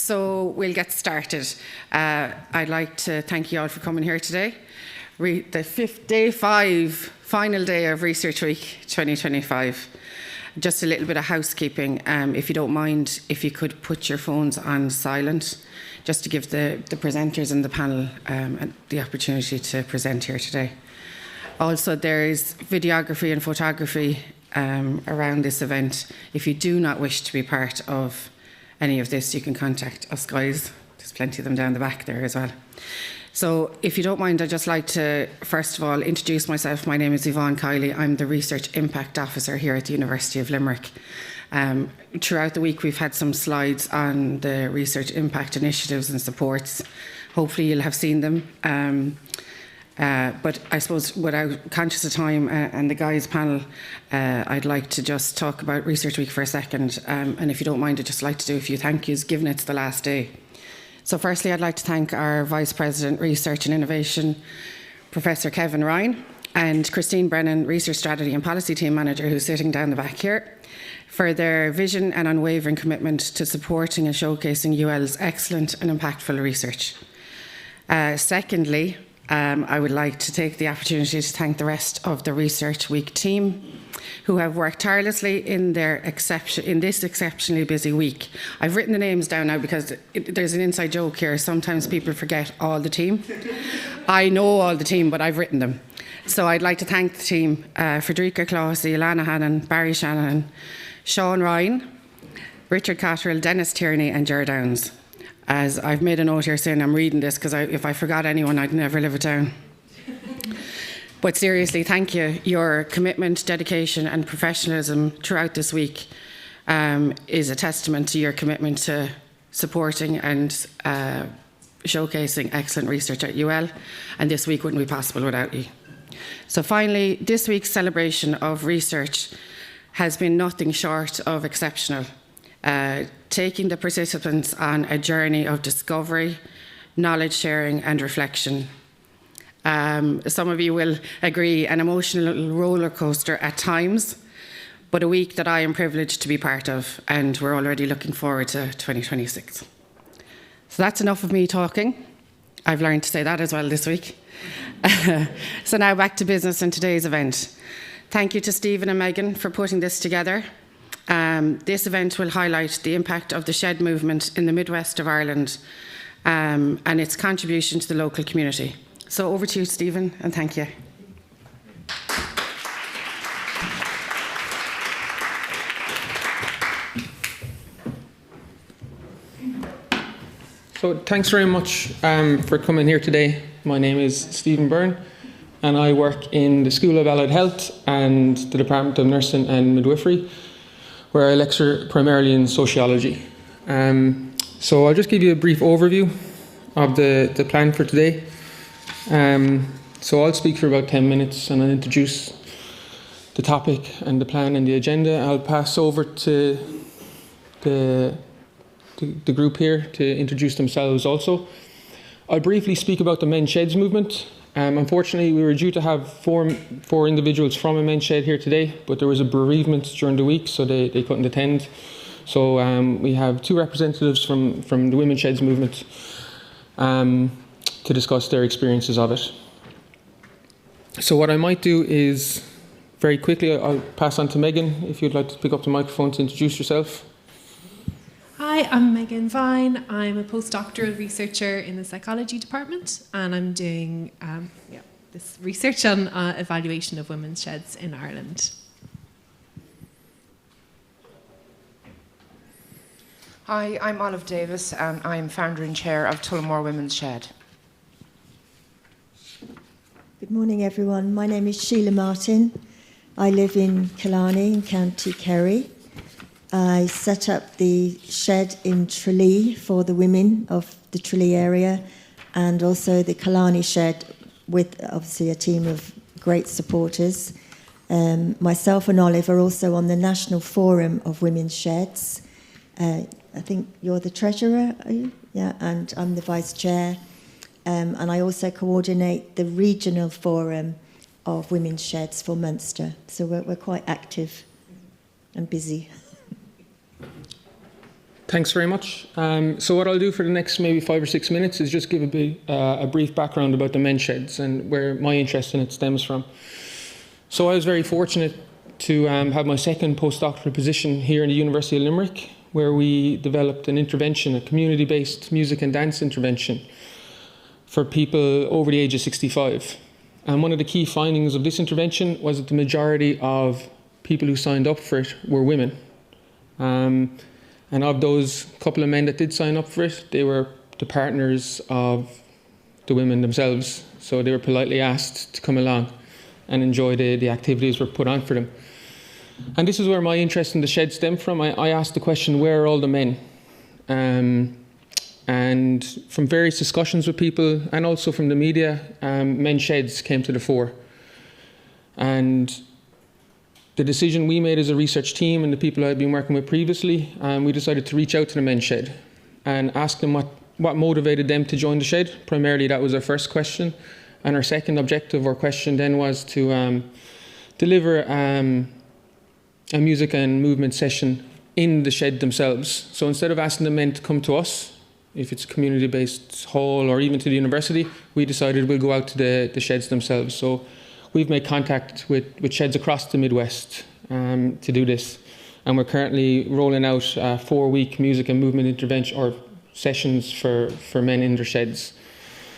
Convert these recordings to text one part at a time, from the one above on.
so we'll get started. I'd like to thank you all for coming here today. The day 5, final day of Research Week 2025. Just a little bit of housekeeping. If you don't mind, if you could put your phones on silent, just to give the presenters and the panel the opportunity to present here today. Also, there is videography and photography around this event. If you do not wish to be part of any of this, you can contact us guys. There's plenty of them down the back there as well. So if you don't mind, I'd just like to, first of all, introduce myself. My name is Yvonne Kiley. I'm the Research Impact Officer here at the University of Limerick. Throughout the week, we've had some slides on the research impact initiatives and supports. Hopefully you'll have seen them. But I suppose, without conscious of time and the guys panel, I'd like to just talk about Research Week for a second. And if you don't mind, I'd just like to do a few thank yous, given it's the last day. So firstly, I'd like to thank our Vice President, Research and Innovation, Professor Kevin Ryan, and Christine Brennan, Research Strategy and Policy Team Manager, who's sitting down the back here, for their vision and unwavering commitment to supporting and showcasing UL's excellent and impactful research. Secondly, I would like to take the opportunity to thank the rest of the Research Week team, who have worked tirelessly in this exceptionally busy week. I've written the names down now because there's an inside joke here. Sometimes people forget all the team. I know all the team, but I've written them. So I'd like to thank the team, Frederica Clausey, Ilana Hannon, Barry Shanahan, Sean Ryan, Richard Cotterill, Dennis Tierney and Ger Downs. As I've made a note here saying I'm reading this because if I forgot anyone, I'd never live it down. But seriously, thank you. Your commitment, dedication and professionalism throughout this week is a testament to your commitment to supporting and showcasing excellent research at UL, and this week wouldn't be possible without you. So finally, this week's celebration of research has been nothing short of exceptional, taking the participants on a journey of discovery, knowledge sharing and reflection. Some of you will agree, an emotional roller coaster at times, but a week that I am privileged to be part of, and we're already looking forward to 2026. So that's enough of me talking. I've learned to say that as well this week. So now back to business and today's event. Thank you to Stephen and Megan for putting this together. This event will highlight the impact of the shed movement in the Midwest of Ireland and its contribution to the local community. So over to you, Stephen, and thank you. So thanks very much for coming here today. My name is Stephen Byrne and I work in the School of Allied Health and the Department of Nursing and Midwifery, where I lecture primarily in sociology. So I'll just give you a brief overview of the plan for today. So I'll speak for about 10 minutes and I'll introduce the topic and the plan and the agenda. I'll pass over to the group here to introduce themselves also. I'll briefly speak about the Men's Sheds movement. Unfortunately, we were due to have four individuals from a men's shed here today, but there was a bereavement during the week, so they couldn't attend. So we have 2 representatives from the Women's Sheds movement to discuss their experiences of it. So what I might do is, very quickly, I'll pass on to Megan, if you'd like to pick up the microphone to introduce yourself. Hi, I'm Megan Vine. I'm a postdoctoral researcher in the psychology department, and I'm doing this research on evaluation of women's sheds in Ireland. Hi, I'm Olive Davis, and I'm founder and chair of Tullamore Women's Shed. Good morning, everyone. My name is Sheila Martin. I live in Killarney in County Kerry. I set up the shed in Tralee for the women of the Tralee area, and also the Killarney shed with obviously a team of great supporters. Myself and Olive are also on the National Forum of Women's Sheds. I think you're the treasurer, are you? Yeah, and I'm the vice chair. And I also coordinate the regional forum of women's sheds for Munster. So we're quite active and busy. Thanks very much. So what I'll do for the next maybe 5 or 6 minutes is just give a brief background about the men's sheds and where my interest in it stems from. So I was very fortunate to have my second postdoctoral position here in the University of Limerick, where we developed an intervention, a community-based music and dance intervention for people over the age of 65. And one of the key findings of this intervention was that the majority of people who signed up for it were women. And of those couple of men that did sign up for it, they were the partners of the women themselves. So they were politely asked to come along and enjoy the activities were put on for them. And this is where my interest in the shed stemmed from. I asked the question, where are all the men? And from various discussions with people and also from the media, men's sheds came to the fore. And the decision we made as a research team and the people I'd been working with previously, we decided to reach out to the men's shed and ask them what motivated them to join the shed. Primarily, that was our first question. And our second objective or question then was to deliver a music and movement session in the shed themselves. So instead of asking the men to come to us, if it's a community-based hall or even to the university, we decided we'll go out to the sheds themselves. So we've made contact with sheds across the Midwest to do this. And we're currently rolling out 4-week music and movement intervention or sessions for men in their sheds.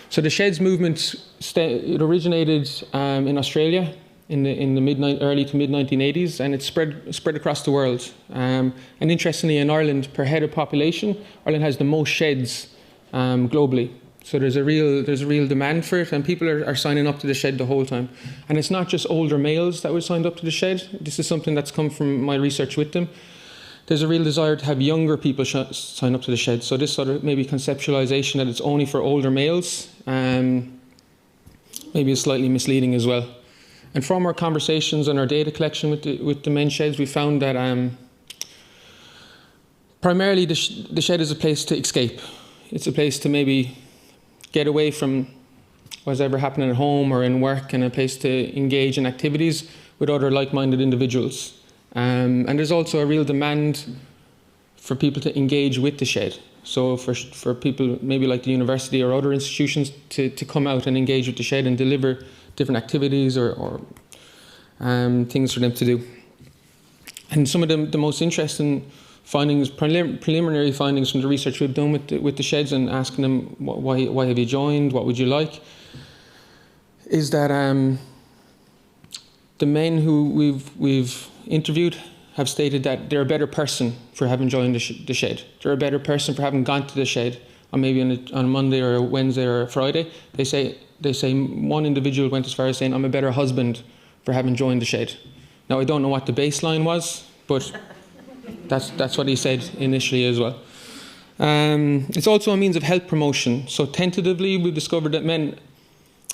So the sheds movement, it originated in Australia in the early to mid-1980s, and it's spread across the world. And interestingly, in Ireland, per head of population, Ireland has the most sheds globally. So there's a real demand for it, and people are signing up to the shed the whole time. And it's not just older males that were signed up to the shed. This is something that's come from my research with them. There's a real desire to have younger people sign up to the shed. So this sort of maybe conceptualization that it's only for older males maybe is slightly misleading as well. And from our conversations and our data collection with the men's sheds, we found that primarily the shed is a place to escape. It's a place to maybe get away from what's ever happening at home or in work, and a place to engage in activities with other like-minded individuals. And there's also a real demand for people to engage with the shed. So for people maybe like the university or other institutions to come out and engage with the shed and deliver different activities or things for them to do. And some of the most interesting findings, preliminary findings from the research we've done with the sheds and asking them why have you joined, what would you like, is that the men who we've interviewed have stated that they're a better person for having joined the shed. They're a better person for having gone to the shed on maybe on a Monday or a Wednesday or a Friday. They say one individual went as far as saying, I'm a better husband for having joined the shed. Now, I don't know what the baseline was, but that's what he said initially as well. It's also a means of health promotion. So tentatively, we've discovered that men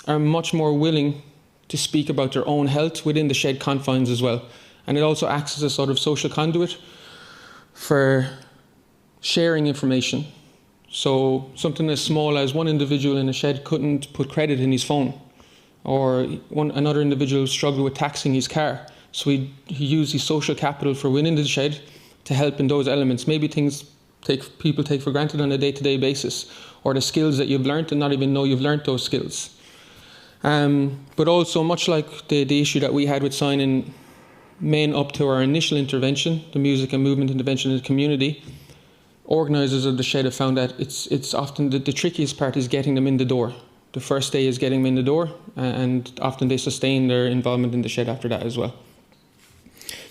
are much more willing to speak about their own health within the shed confines as well. And it also acts as a sort of social conduit for sharing information. So something as small as one individual in a shed couldn't put credit in his phone, or another individual struggled with taxing his car. So he used his social capital for within the shed to help in those elements. Maybe things people take for granted on a day-to-day basis, or the skills that you've learnt and not even know you've learnt those skills. But also, much like the issue that we had with signing men up to our initial intervention, the music and movement intervention in the community, organisers of the shed have found that it's often the trickiest part is getting them in the door. The first day is getting them in the door, and often they sustain their involvement in the shed after that as well.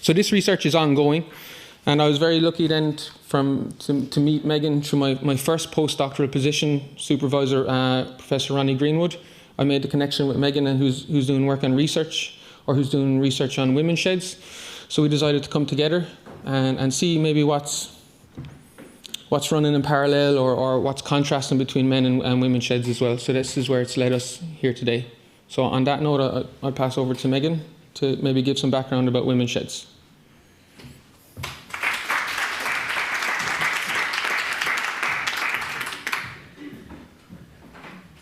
So this research is ongoing, and I was very lucky then to meet Megan through my first postdoctoral position, supervisor, Professor Ronnie Greenwood. I made the connection with Megan, and who's doing work on research, or who's doing research on women's sheds. So we decided to come together and see maybe what's running in parallel or what's contrasting between men and women's sheds as well. So this is where it's led us here today. So on that note, I'll pass over to Megan to maybe give some background about women's sheds.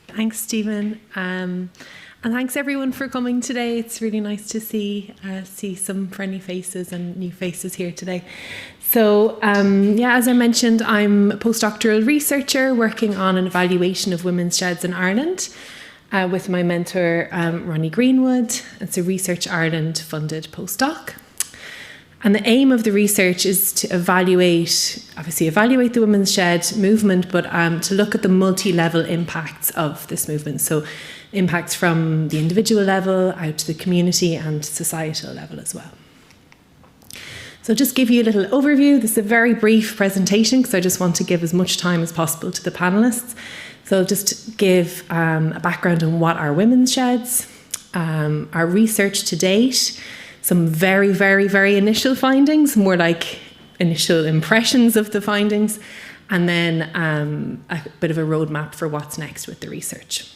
Thanks, Stephen. And thanks everyone for coming today. It's really nice to see some friendly faces and new faces here today. So, as I mentioned, I'm a postdoctoral researcher working on an evaluation of women's sheds in Ireland with my mentor, Ronnie Greenwood. It's a Research Ireland funded postdoc. And the aim of the research is to evaluate the women's shed movement, but to look at the multi-level impacts of this movement. So impacts from the individual level out to the community and societal level as well. So just give you a little overview. This is a very brief presentation because I just want to give as much time as possible to the panellists. So I'll just give a background on what are women's sheds, our research to date, some very, very, very initial findings, more like initial impressions of the findings, and then a bit of a roadmap for what's next with the research.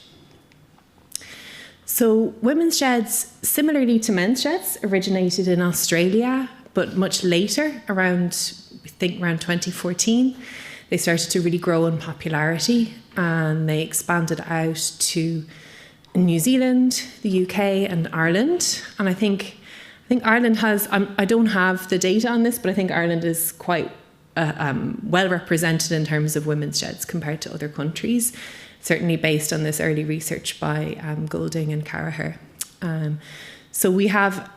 So women's sheds, similarly to men's sheds, originated in Australia, but much later, around 2014. They started to really grow in popularity, and they expanded out to New Zealand, the UK, and Ireland. And I think Ireland has, I don't have the data on this, but I think Ireland is quite well represented in terms of women's sheds compared to other countries, certainly based on this early research by Goulding and Carraher. So we have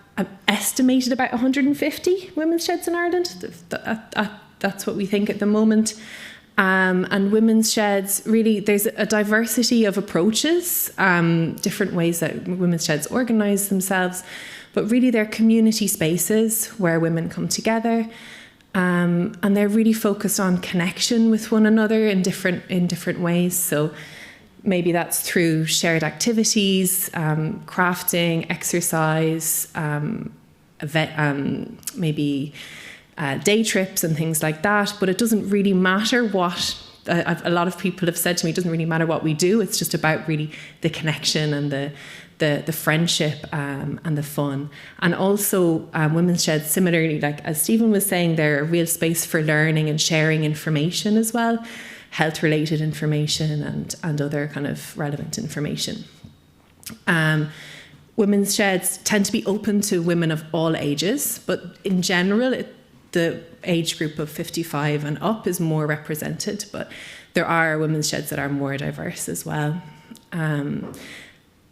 estimated about 150 women's sheds in Ireland. That's what we think at the moment. And women's sheds, really, there's a diversity of approaches, different ways that women's sheds organise themselves, but really they're community spaces where women come together, and they're really focused on connection with one another in different ways. So maybe that's through shared activities, crafting, exercise, maybe day trips and things like that. But it doesn't really matter what, a lot of people have said to me, it doesn't really matter what we do. It's just about really the connection and the friendship and the fun. And also women's sheds, similarly, like as Stephen was saying, they're a real space for learning and sharing information as well, health-related information and other kind of relevant information. Women's sheds tend to be open to women of all ages, but in general, the age group of 55 and up is more represented, but there are women's sheds that are more diverse as well. And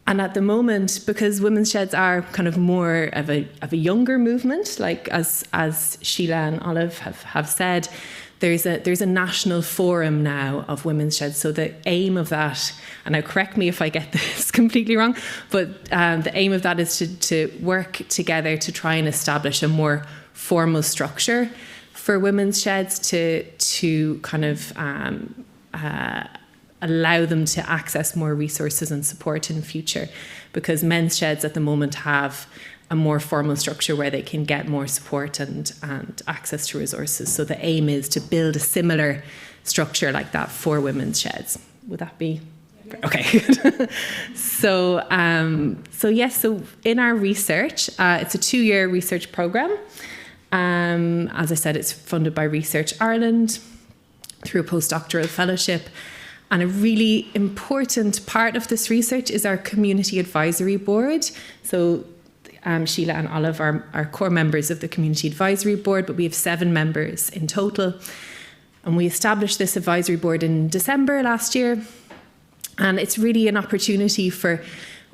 at the moment, because women's sheds are kind of more of a younger movement, like as Sheila and Olive have said, there's a national forum now of women's sheds. So the aim of that, and now correct me if I get this completely wrong, but the aim of that is to work together to try and establish a more formal structure for women's sheds to kind of allow them to access more resources and support in future, because men's sheds at the moment have a more formal structure where they can get more support and access to resources. So the aim is to build a similar structure like that for women's sheds. Would that be? Okay. So in our research, it's a 2-year research program. As I said, it's funded by Research Ireland through a postdoctoral fellowship. And a really important part of this research is our community advisory board. So Sheila and Olive are core members of the community advisory board, but we have 7 members in total. And we established this advisory board in December last year. And it's really an opportunity for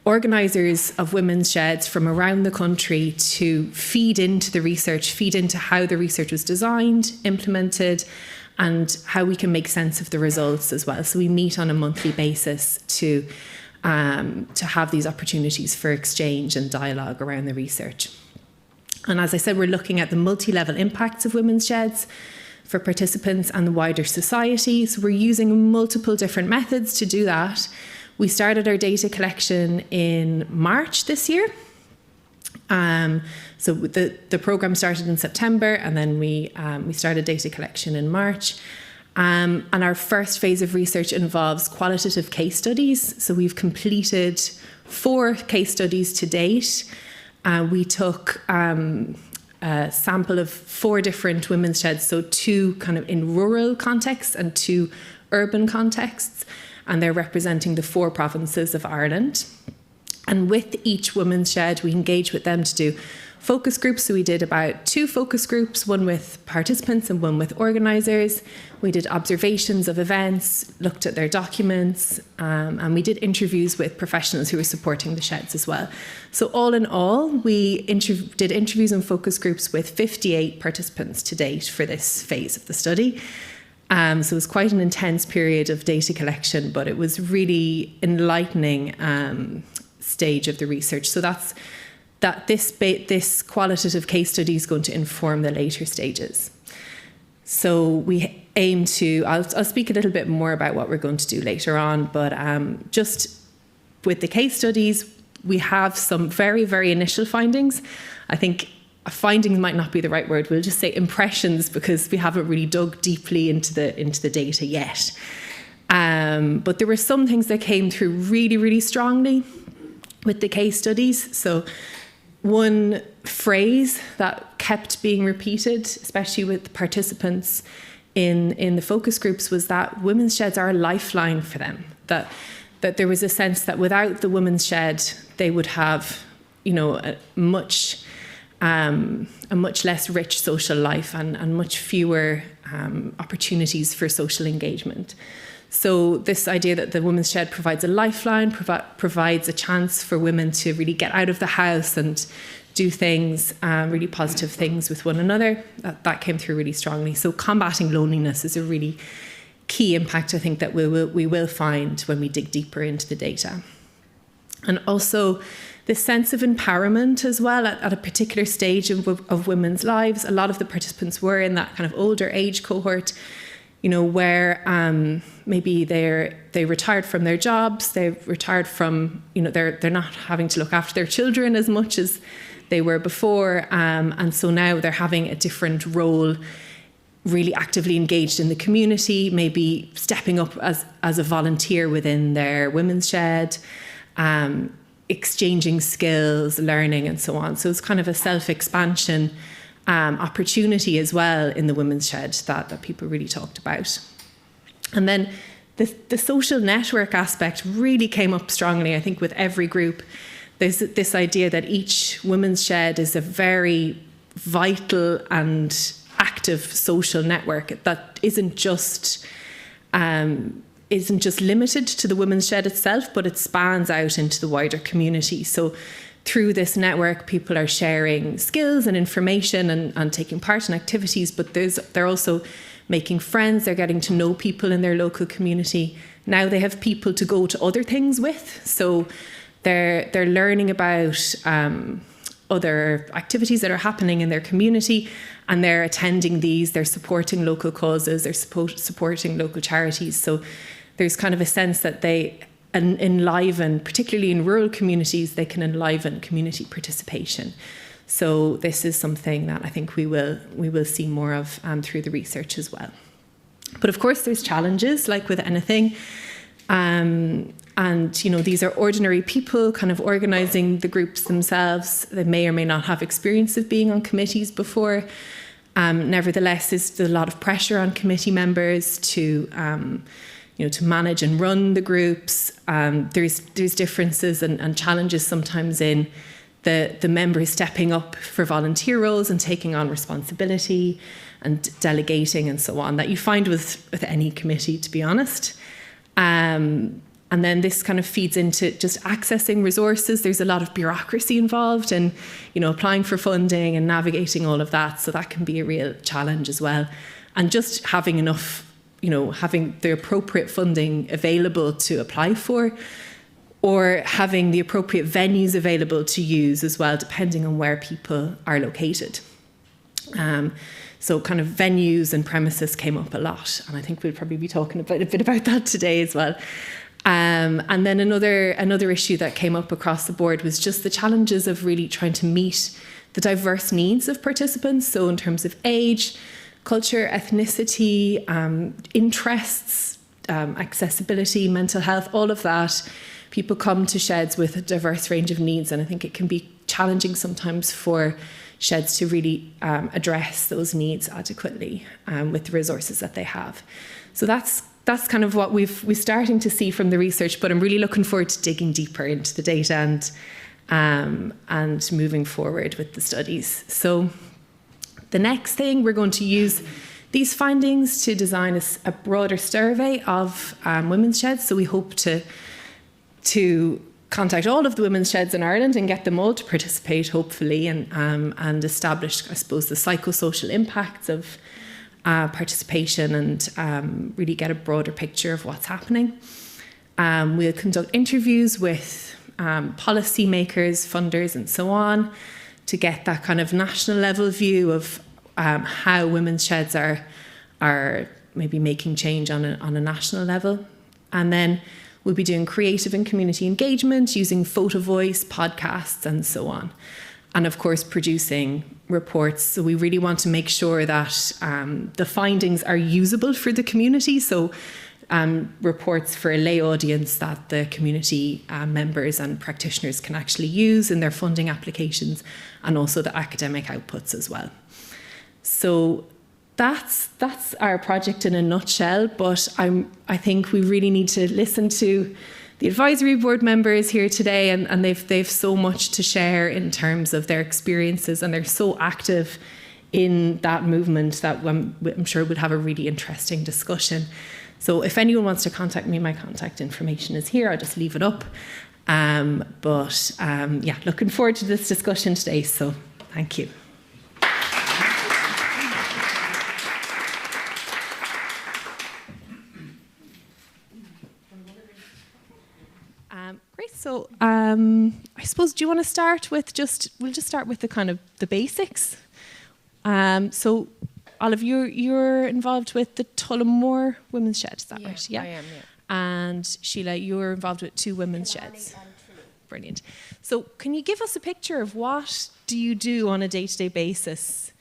organisers of women's sheds from around the country to feed into the research, feed into how the research was designed, implemented, and how we can make sense of the results as well. So we meet on a monthly basis to have these opportunities for exchange and dialogue around the research. And as I said, we're looking at the multi-level impacts of women's sheds for participants and the wider society. So we're using multiple different methods to do that. We started our data collection in March this year. So the program started in September, and then we started data collection in March. And our first phase of research involves qualitative case studies. So we've completed 4 case studies to date. We took a sample of 4 different women's sheds, so 2 kind of in rural contexts and 2 urban contexts, and they're representing the 4 provinces of Ireland. And with each women's shed, we engage with them to do focus groups. So we did about 2 focus groups, one with participants and one with organisers. We did observations of events, looked at their documents, and we did interviews with professionals who were supporting the sheds as well. So all in all, we did interviews and focus groups with 58 participants to date for this phase of the study. So it was quite an intense period of data collection, but it was really enlightening stage of the research. So this qualitative case study is going to inform the later stages. So we aim to, I'll speak a little bit more about what we're going to do later on, but just with the case studies, we have some very, very initial findings. I think findings might not be the right word. We'll just say impressions, because we haven't really dug deeply into the data yet. But there were some things that came through really, really strongly with the case studies. So one phrase that kept being repeated, especially with participants in the focus groups, was that women's sheds are a lifeline for them. That there was a sense that without the women's shed, they would have, a much less rich social life and much fewer opportunities for social engagement. So this idea that the women's shed provides a lifeline, provides a chance for women to really get out of the house and do things, really positive things with one another, that came through really strongly. So combating loneliness is a really key impact, I think, that we will find when we dig deeper into the data. And also this sense of empowerment as well at a particular stage of women's lives. A lot of the participants were in that kind of older age cohort, where maybe they retired from their jobs, they retired from, they're not having to look after their children as much as they were before. And so now they're having a different role, really actively engaged in the community, maybe stepping up as a volunteer within their women's shed, exchanging skills, learning, and so on. So it's kind of a self-expansion opportunity as well in the women's shed that people really talked about. And then the social network aspect really came up strongly, I think, with every group. There's this idea that each women's shed is a very vital and active social network that isn't just limited to the women's shed itself, but it spans out into the wider community. So through this network, people are sharing skills and information and taking part in activities, but they're also making friends, they're getting to know people in their local community. Now they have people to go to other things with, so they're learning about other activities that are happening in their community, and they're attending these, they're supporting local causes, they're supporting local charities. So there's kind of a sense that they enliven, particularly in rural communities, they can enliven community participation. So this is something that I think we will see more of through the research as well. But of course, there's challenges, like with anything. And these are ordinary people kind of organising the groups themselves. They may or may not have experience of being on committees before. Nevertheless, there's a lot of pressure on committee members to manage and run the groups. There's differences and challenges sometimes in the members stepping up for volunteer roles and taking on responsibility and delegating and so on that you find with any committee, to be honest. And then this kind of feeds into just accessing resources. There's a lot of bureaucracy involved in, applying for funding and navigating all of that. So that can be a real challenge as well. And just having enough, having the appropriate funding available to apply for, or having the appropriate venues available to use as well, depending on where people are located. So kind of venues and premises came up a lot. And I think we'll probably be talking a bit about that today as well. And then another issue that came up across the board was just the challenges of really trying to meet the diverse needs of participants. So in terms of age, culture, ethnicity, interests, accessibility, mental health, all of that. People come to sheds with a diverse range of needs, and I think it can be challenging sometimes for sheds to really address those needs adequately with the resources that they have. So that's kind of what we're starting to see from the research, but I'm really looking forward to digging deeper into the data and moving forward with the studies. So the next thing, we're going to use these findings to design a broader survey of women's sheds. So we hope to contact all of the women's sheds in Ireland and get them all to participate, hopefully, and establish, I suppose, the psychosocial impacts of participation and really get a broader picture of what's happening. We'll conduct interviews with policymakers, funders, and so on to get that kind of national level view of how women's sheds are maybe making change on a national level. And then we'll be doing creative and community engagement using photo voice, podcasts, and so on. And of course, producing reports. So we really want to make sure that the findings are usable for the community. So reports for a lay audience that the community members and practitioners can actually use in their funding applications, and also the academic outputs as well. So that's our project in a nutshell, but I think we really need to listen to the advisory board members here today, and they've so much to share in terms of their experiences, and they're so active in that movement that I'm sure we'll have a really interesting discussion. So if anyone wants to contact me, my contact information is here. I'll just leave it up. Yeah, looking forward to this discussion today, so thank you. Great. So I suppose, do you want to start with we'll just start with the kind of the basics. So Olive, you're involved with the Tullamore Women's Shed, is that right? Yeah, I am, yeah. And Sheila, you're involved with 2 women's sheds. Brilliant. So can you give us a picture of what do you do on a day-to-day basis?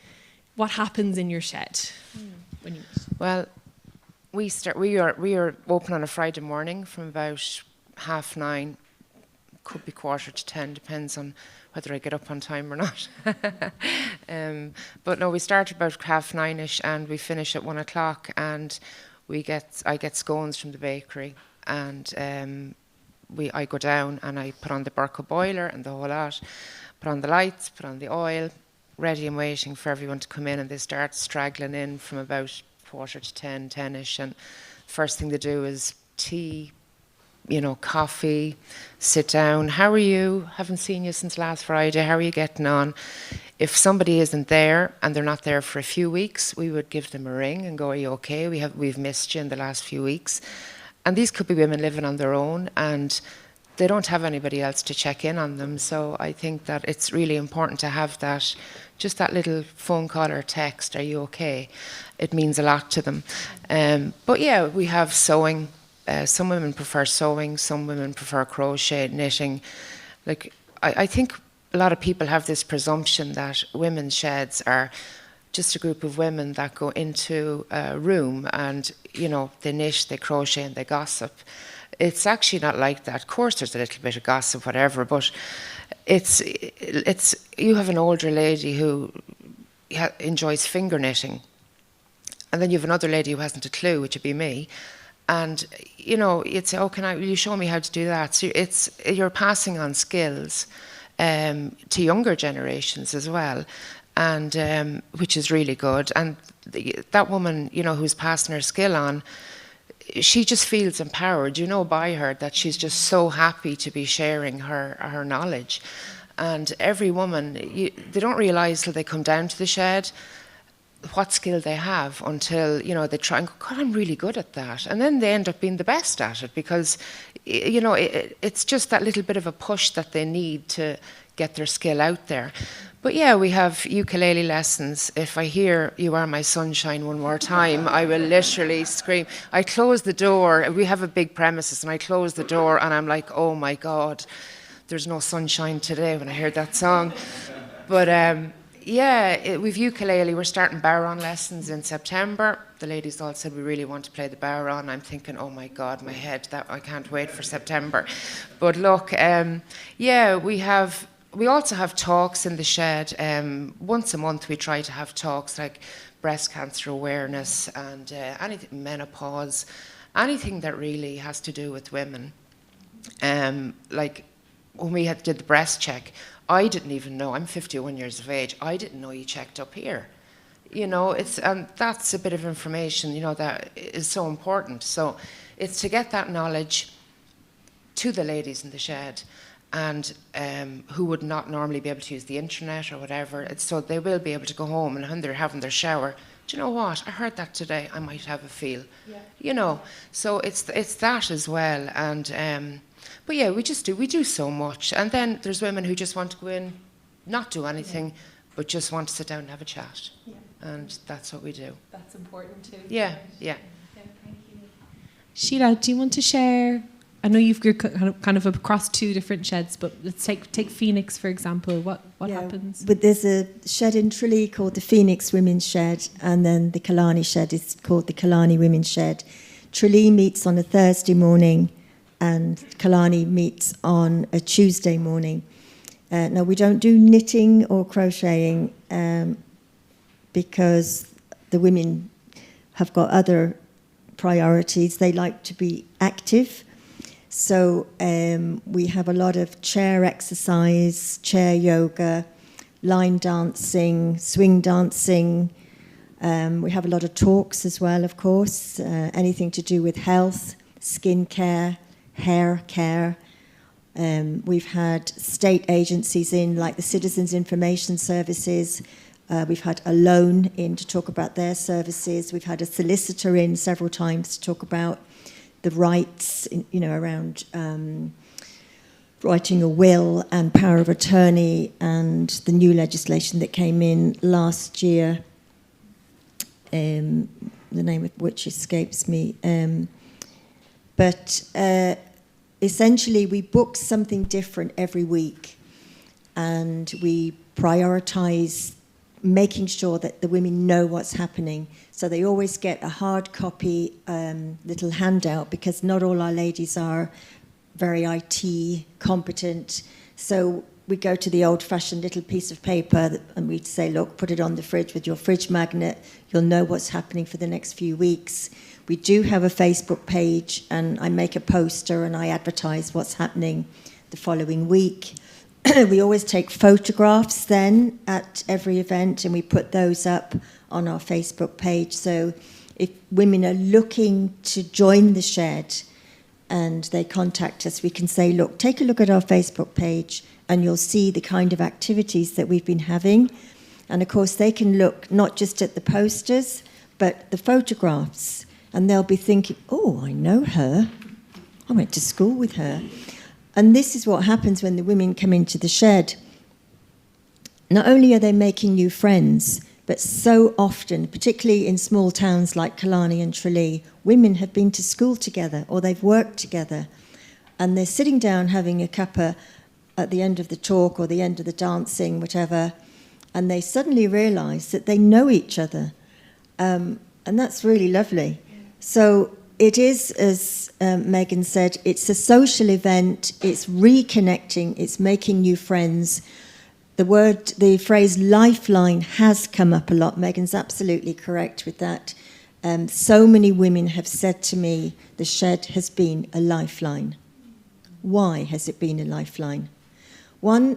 What happens in your shed when you meet? Well, we are open on a Friday morning from about 9:30, could be 10:15, depends on whether I get up on time or not. But no, we start about 9:30ish and we finish at 1 o'clock, and I get scones from the bakery, and I go down and I put on the Burco boiler and the whole lot, put on the lights, put on the oil, ready and waiting for everyone to come in, and they start straggling in from about 9:45, 10ish, and first thing they do is tea, coffee, sit down. How are you? Haven't seen you since last Friday. How are you getting on? If somebody isn't there and they're not there for a few weeks, we would give them a ring and go, are you okay? We've missed you in the last few weeks. And these could be women living on their own, and they don't have anybody else to check in on them. So I think that it's really important to have that, just that little phone call or text, are you okay? It means a lot to them. But yeah, we have sewing. Some women prefer sewing, some women prefer crochet, knitting. I think a lot of people have this presumption that women's sheds are just a group of women that go into a room and, they knit, they crochet and they gossip. It's actually not like that. Of course, there's a little bit of gossip, whatever, but it's you have an older lady who enjoys finger knitting, and then you have another lady who hasn't a clue, which would be me. And you'd say, will you show me how to do that? So you're passing on skills to younger generations as well, and which is really good. And that woman, who's passing her skill on, she just feels empowered, by her, that she's just so happy to be sharing her knowledge. And every woman, they don't realise till they come down to the shed what skill they have until, they try and go, God, I'm really good at that. And then they end up being the best at it because, it's just that little bit of a push that they need to get their skill out there. But yeah, we have ukulele lessons. If I hear You Are My Sunshine one more time, I will literally scream. I close the door. We have a big premises, and I close the door and I'm like, oh my God, there's no sunshine today when I hear that song. But yeah, with ukulele, we're starting Bowron lessons in September. The ladies all said we really want to play the Bowron. I'm thinking, oh my God, my head, that I can't wait for September. But look, yeah, we also have talks in the shed. Once a month we try to have talks like breast cancer awareness and anything, menopause, anything that really has to do with women. Like when we did the breast check, I didn't even know, I'm 51 years of age, I didn't know you checked up here. You know, and that's a bit of information, you know, that is so important. So it's to get that knowledge to the ladies in the shed, and who would not normally be able to use the internet or whatever. So they will be able to go home, and when they're having their shower, do you know what? I heard that today. I might have a feel. Yeah. You know, so it's that as well. And but yeah, we do so much. And then there's women who just want to go in, not do anything, but just want to sit down and have a chat. Yeah. And that's what we do. That's important too. Yeah, yeah. Thank you. Sheila, do you want to share? I know you're kind of across two different sheds, but let's take Phoenix, for example. What happens? But there's a shed in Tralee called the Phoenix Women's Shed, and then the Killarney shed is called the Killarney Women's Shed. Tralee meets on a Thursday morning, and Killarney meets on a Tuesday morning. Now, we don't do knitting or crocheting because the women have got other priorities. They like to be active. So we have a lot of chair exercise, chair yoga, line dancing, swing dancing. We have a lot of talks as well, of course, anything to do with health, skin care, hair care. We've had state agencies in, like the Citizens Information Services. We've had a loan in to talk about their services. We've had a solicitor in several times to talk about the rights, you know, around writing a will and power of attorney, and the new legislation that came in last year, the name of which escapes me. But essentially, we book something different every week, and we prioritise making sure that the women know what's happening. So they always get a hard copy little handout, because not all our ladies are very IT competent. So we go to the old-fashioned little piece of paper and we say, look, put it on the fridge with your fridge magnet. You'll know what's happening for the next few weeks. We do have a Facebook page, and I make a poster and I advertise what's happening the following week. We always take photographs then at every event, and we put those up on our Facebook page. So if women are looking to join the shed and they contact us, we can say, look, take a look at our Facebook page and you'll see the kind of activities that we've been having. And of course, they can look not just at the posters, but the photographs. And they'll be thinking, oh, I know her. I went to school with her. And this is what happens when the women come into the shed. Not only are they making new friends, but so often, particularly in small towns like Killarney and Tralee, women have been to school together or they've worked together. And they're sitting down having a cuppa at the end of the talk or the end of the dancing, whatever, and they suddenly realise that they know each other. And that's really lovely. So it is, as Megan said, it's a social event, it's reconnecting, it's making new friends. The phrase lifeline has come up a lot. Megan's absolutely correct with that. So many women have said to me, the shed has been a lifeline. Why has it been a lifeline? One,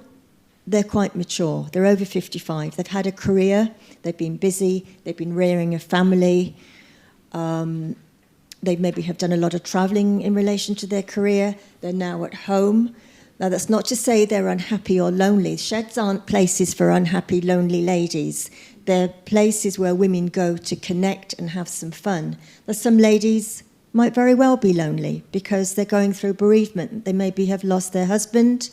they're quite mature. They're over 55. They've had a career. They've been busy. They've been rearing a family. They maybe have done a lot of travelling in relation to their career. They're now at home. Now, that's not to say they're unhappy or lonely. Sheds aren't places for unhappy, lonely ladies. They're places where women go to connect and have some fun. There's some ladies might very well be lonely because they're going through bereavement. They maybe have lost their husband.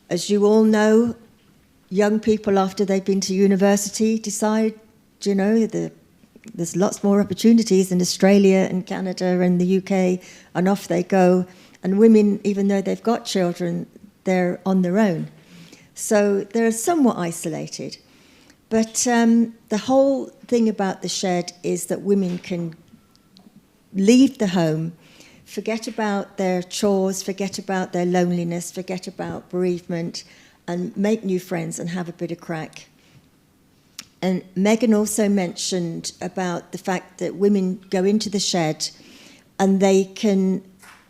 As you all know, young people after they've been to university decide, you know, there's lots more opportunities in Australia and Canada and the UK, and off they go. And women, even though they've got children, they're on their own. So they're somewhat isolated. But the whole thing about the shed is that women can leave the home, forget about their chores, forget about their loneliness, forget about bereavement, and make new friends and have a bit of crack. And Megan also mentioned about the fact that women go into the shed and they can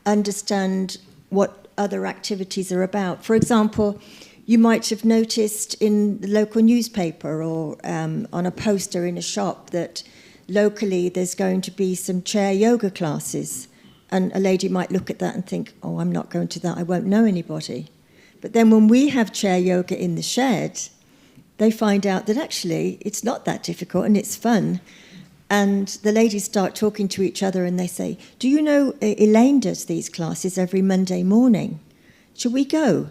understand what other activities are about. For example, you might have noticed in the local newspaper or on a poster in a shop that locally there's going to be some chair yoga classes. And a lady might look at that and think, oh, I'm not going to that, I won't know anybody. But then when we have chair yoga in the shed, they find out that actually it's not that difficult and it's fun. And the ladies start talking to each other and they say, do you know Elaine does these classes every Monday morning? Should we go?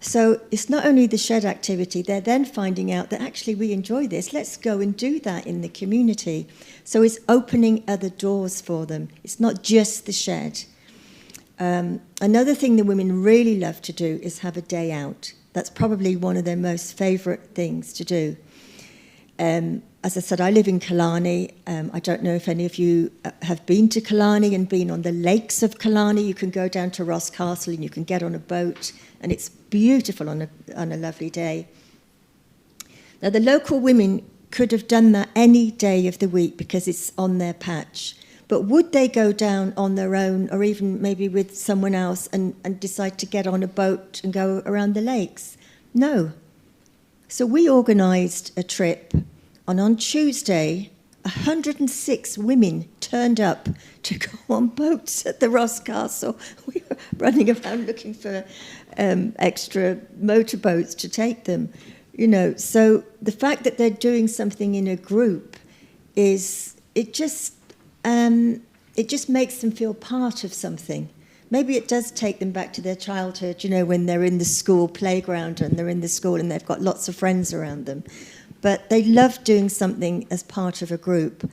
So it's not only the shed activity, they're then finding out that actually we enjoy this. Let's go and do that in the community. So it's opening other doors for them. It's not just the shed. Another thing the women really love to do is have a day out. That's probably one of their most favourite things to do. As I said, I live in Killarney. I don't know if any of you have been to Killarney and been on the lakes of Killarney. You can go down to Roscastle and you can get on a boat, and it's beautiful on a lovely day. Now, the local women could have done that any day of the week because it's on their patch. But would they go down on their own or even maybe with someone else and decide to get on a boat and go around the lakes? No. So we organised a trip. And on Tuesday, 106 women turned up to go on boats at the Roscastle. We were running around looking for extra motorboats to take them. You know, so the fact that they're doing something in a group it just makes them feel part of something. Maybe it does take them back to their childhood, you know, when they're in the school playground and they're in the school and they've got lots of friends around them. But they love doing something as part of a group.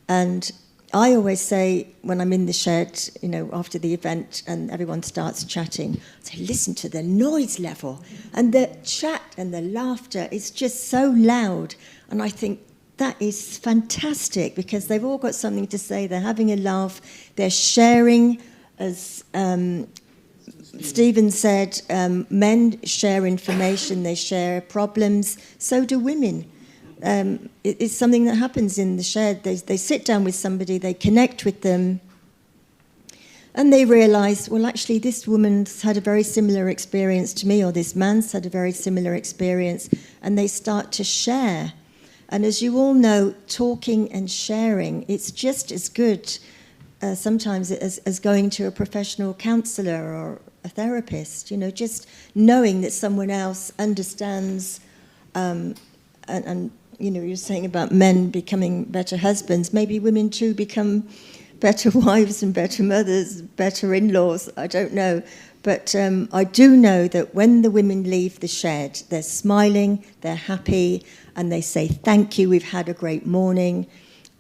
And I always say, when I'm in the shed, you know, after the event and everyone starts chatting, I say, listen to the noise level. And the chat and the laughter is just so loud. And I think that is fantastic because they've all got something to say. They're having a laugh. They're sharing, as Stephen said, men share information, they share problems, so do women. It's something that happens in the shed. They sit down with somebody, they connect with them, and they realise, well, actually, this woman's had a very similar experience to me, or this man's had a very similar experience, and they start to share. And as you all know, talking and sharing, it's just as good sometimes as going to a professional counsellor or a therapist, you know, just knowing that someone else understands, and you know, you're saying about men becoming better husbands, maybe women too become better wives and better mothers, better in-laws, I don't know. But I do know that when the women leave the shed, they're smiling, they're happy, and they say, thank you, we've had a great morning.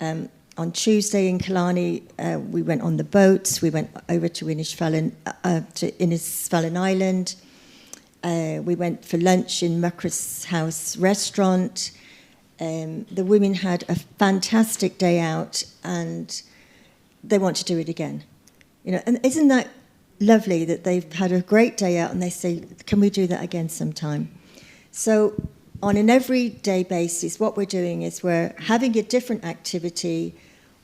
On Tuesday in Killarney, we went on the boats. We went over to Innisfallen Island. We went for lunch in Muckra's House restaurant. The women had a fantastic day out, and they want to do it again. You know, and isn't that lovely that they've had a great day out and they say, can we do that again sometime? So on an everyday basis, what we're doing is we're having a different activity.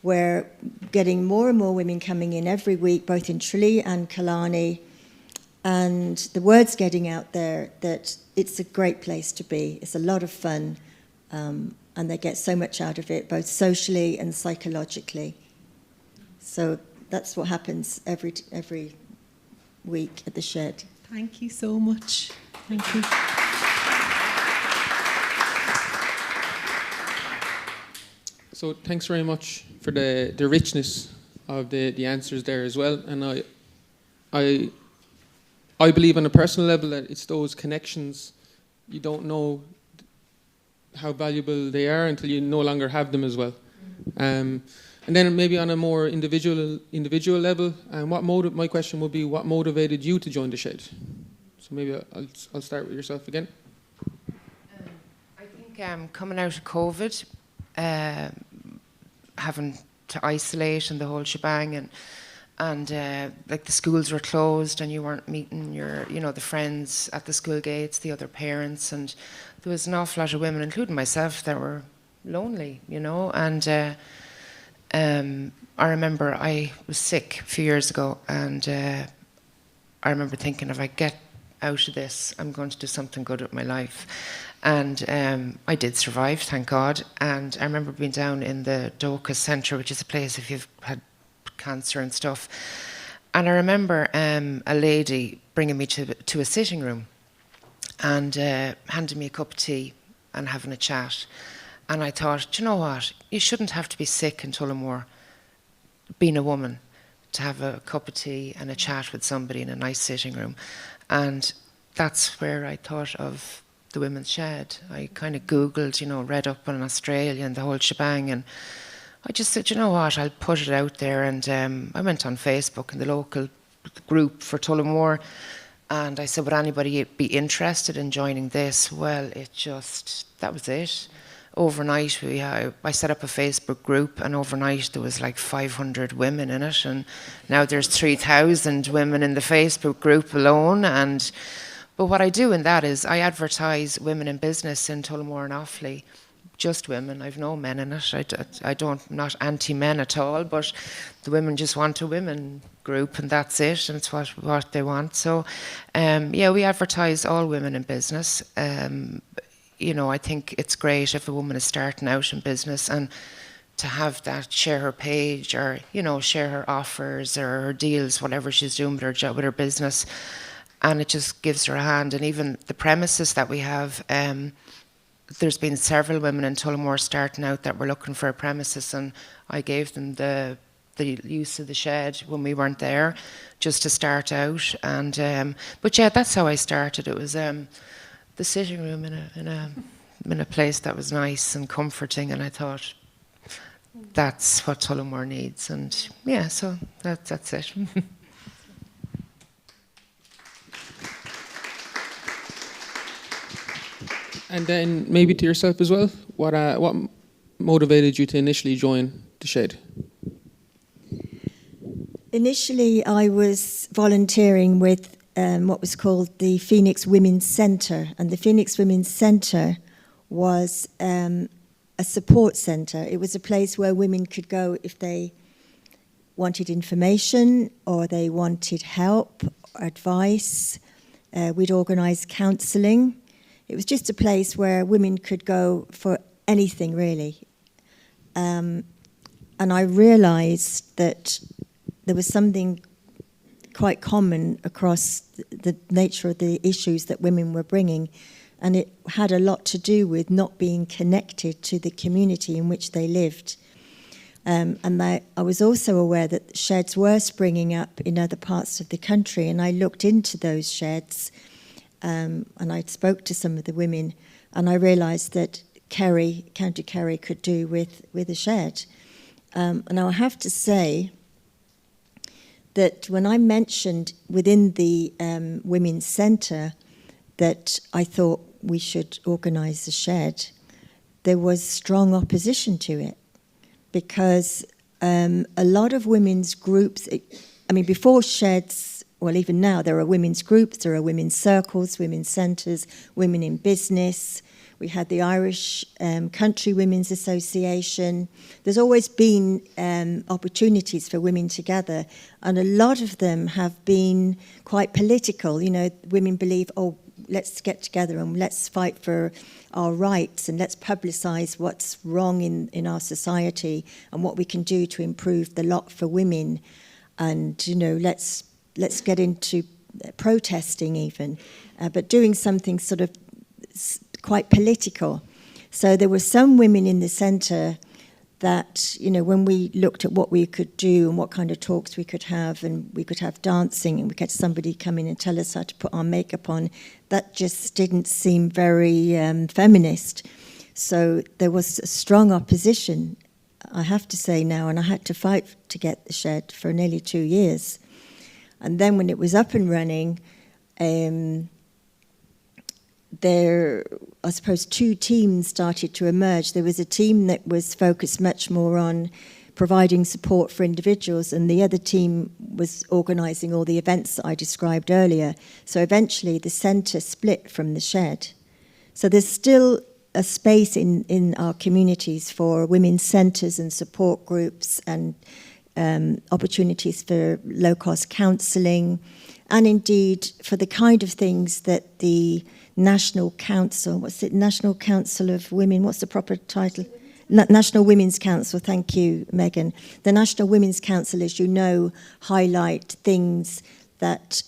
We're getting more and more women coming in every week, both in Tralee and Killarney, and the word's getting out there that it's a great place to be. It's a lot of fun, and they get so much out of it, both socially and psychologically. So that's what happens every week at the shed. Thank you so much. Thank you. So thanks very much for the richness of the answers there as well. And I believe on a personal level that it's those connections, you don't know how valuable they are until you no longer have them as well. And then maybe on a more individual level, my question would be, what motivated you to join the shed? So maybe I'll start with yourself again. I think coming out of COVID, having to isolate and the whole shebang, and like the schools were closed and you weren't meeting the friends at the school gates, the other parents, and there was an awful lot of women, including myself, that were lonely, you know. And I remember I was sick a few years ago, and I remember thinking, if I get out of this, I'm going to do something good with my life. And I did survive, thank God. And I remember being down in the Docus Centre, which is a place if you've had cancer and stuff. And I remember a lady bringing me to a sitting room and handing me a cup of tea and having a chat. And I thought, do you know what? You shouldn't have to be sick in Tullamore, being a woman, to have a cup of tea and a chat with somebody in a nice sitting room. And that's where I thought of the Women's Shed. I kind of Googled, read up on Australia and the whole shebang, and I just said, you know what, I'll put it out there. And I went on Facebook in the local group for Tullamore, and I said, would anybody be interested in joining this? Well, that was it. Overnight, I set up a Facebook group, and overnight there was like 500 women in it, and now there's 3,000 women in the Facebook group alone. But what I do in that is I advertise women in business in Tullamore and Offaly, just women. I've no men in it. I'm not anti-men at all, but the women just want a women group, and that's it, and it's what they want. So, we advertise all women in business. I think it's great if a woman is starting out in business and to have that, share her page or, share her offers or her deals, whatever she's doing with her job, with her business. And it just gives her a hand. And even the premises that we have, there's been several women in Tullamore starting out that were looking for a premises, and I gave them the use of the shed when we weren't there, just to start out. And but yeah, that's how I started. It was the sitting room in a place that was nice and comforting, and I thought that's what Tullamore needs. And yeah, so that's it. And then maybe to yourself as well, what motivated you to initially join the Shed? Initially, I was volunteering with what was called the Phoenix Women's Centre, and the Phoenix Women's Centre was a support centre. It was a place where women could go if they wanted information or they wanted help, advice. We'd organise counselling. It was just a place where women could go for anything, really. And I realised that there was something quite common across the nature of the issues that women were bringing, and it had a lot to do with not being connected to the community in which they lived. And I was also aware that sheds were springing up in other parts of the country, and I looked into those sheds, and I spoke to some of the women, and I realised that County Kerry could do with a shed. And I have to say that when I mentioned within the Women's Centre that I thought we should organise a shed, there was strong opposition to it, because a lot of women's groups, before sheds, well, even now, there are women's groups, there are women's circles, women's centres, women in business. We had the Irish Country Women's Association. There's always been opportunities for women to gather, and a lot of them have been quite political. Women believe, let's get together and let's fight for our rights, and let's publicise what's wrong in our society and what we can do to improve the lot for women. And, let's get into protesting even, but doing something sort of quite political. So there were some women in the centre that, when we looked at what we could do and what kind of talks we could have, and we could have dancing, and we could have somebody come in and tell us how to put our makeup on, that just didn't seem very feminist. So there was a strong opposition, I have to say now, and I had to fight to get the shed for nearly 2 years. And then when it was up and running, there, I suppose, two teams started to emerge. There was a team that was focused much more on providing support for individuals, and the other team was organising all the events that I described earlier. So eventually the centre split from the shed. So there's still a space in our communities for women's centres and support groups, and opportunities for low-cost counselling, and indeed for the kind of things that the National Council, National Council of Women, what's the proper title? National Women's Council, thank you, Megan. The National Women's Council, as you know, highlight things that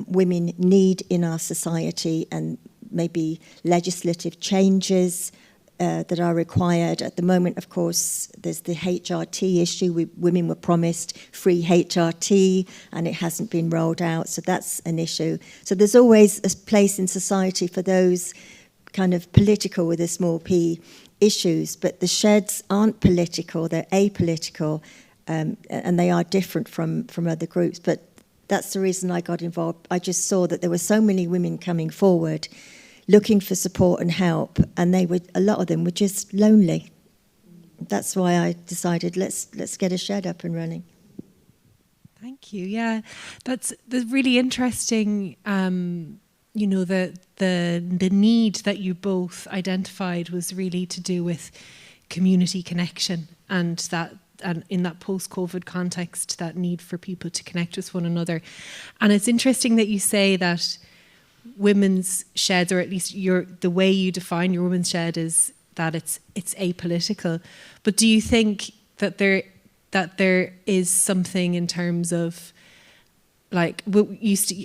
women need in our society and maybe legislative changes that are required. At the moment, of course, there's the HRT issue. Women were promised free HRT and it hasn't been rolled out, so that's an issue. So there's always a place in society for those kind of political with a small p issues, but the sheds aren't political, they're apolitical, and they are different from other groups. But that's the reason I got involved. I just saw that there were so many women coming forward looking for support and help, and a lot of them were just lonely. That's why I decided let's get a shed up and running. Thank you. Yeah, that's really interesting. You know, the need that you both identified was really to do with community connection, and in that post-COVID context, that need for people to connect with one another. And it's interesting that you say that women's sheds, or at least the way you define your women's shed, is that it's apolitical. But do you think that there is something in terms of, like,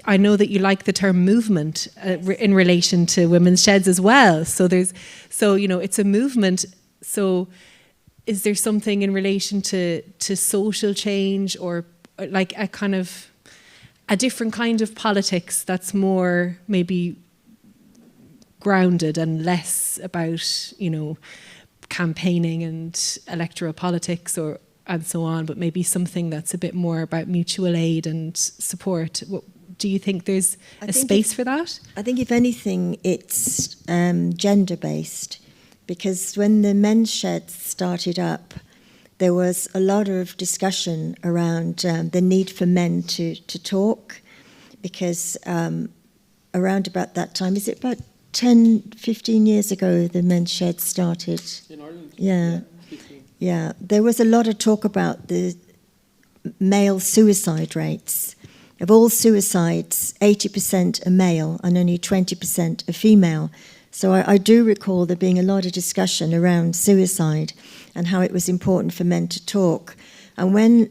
I know that you like the term movement in relation to women's sheds as well. So you know, it's a movement. So is there something in relation to social change, or like a different kind of politics that's more maybe grounded and less about, you know, campaigning and electoral politics and so on, but maybe something that's a bit more about mutual aid and support? Do you think there's a space for that? I think if anything, it's gender-based, because when the men's sheds started up, there was a lot of discussion around the need for men to talk, because around about that time, is it about 10, 15 years ago, the men's shed started? In Ireland? Yeah. Yeah, there was a lot of talk about the male suicide rates. Of all suicides, 80% are male and only 20% are female. So I do recall there being a lot of discussion around suicide and how it was important for men to talk. And when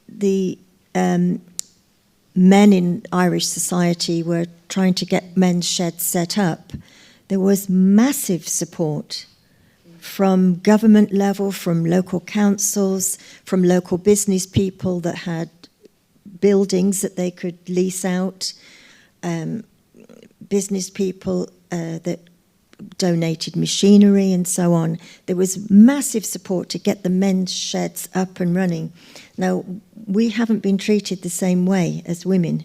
the men in Irish society were trying to get men's sheds set up, there was massive support from government level, from local councils, from local business people that had buildings that they could lease out, business people that donated machinery and so on. There was massive support to get the men's sheds up and running. Now, we haven't been treated the same way as women.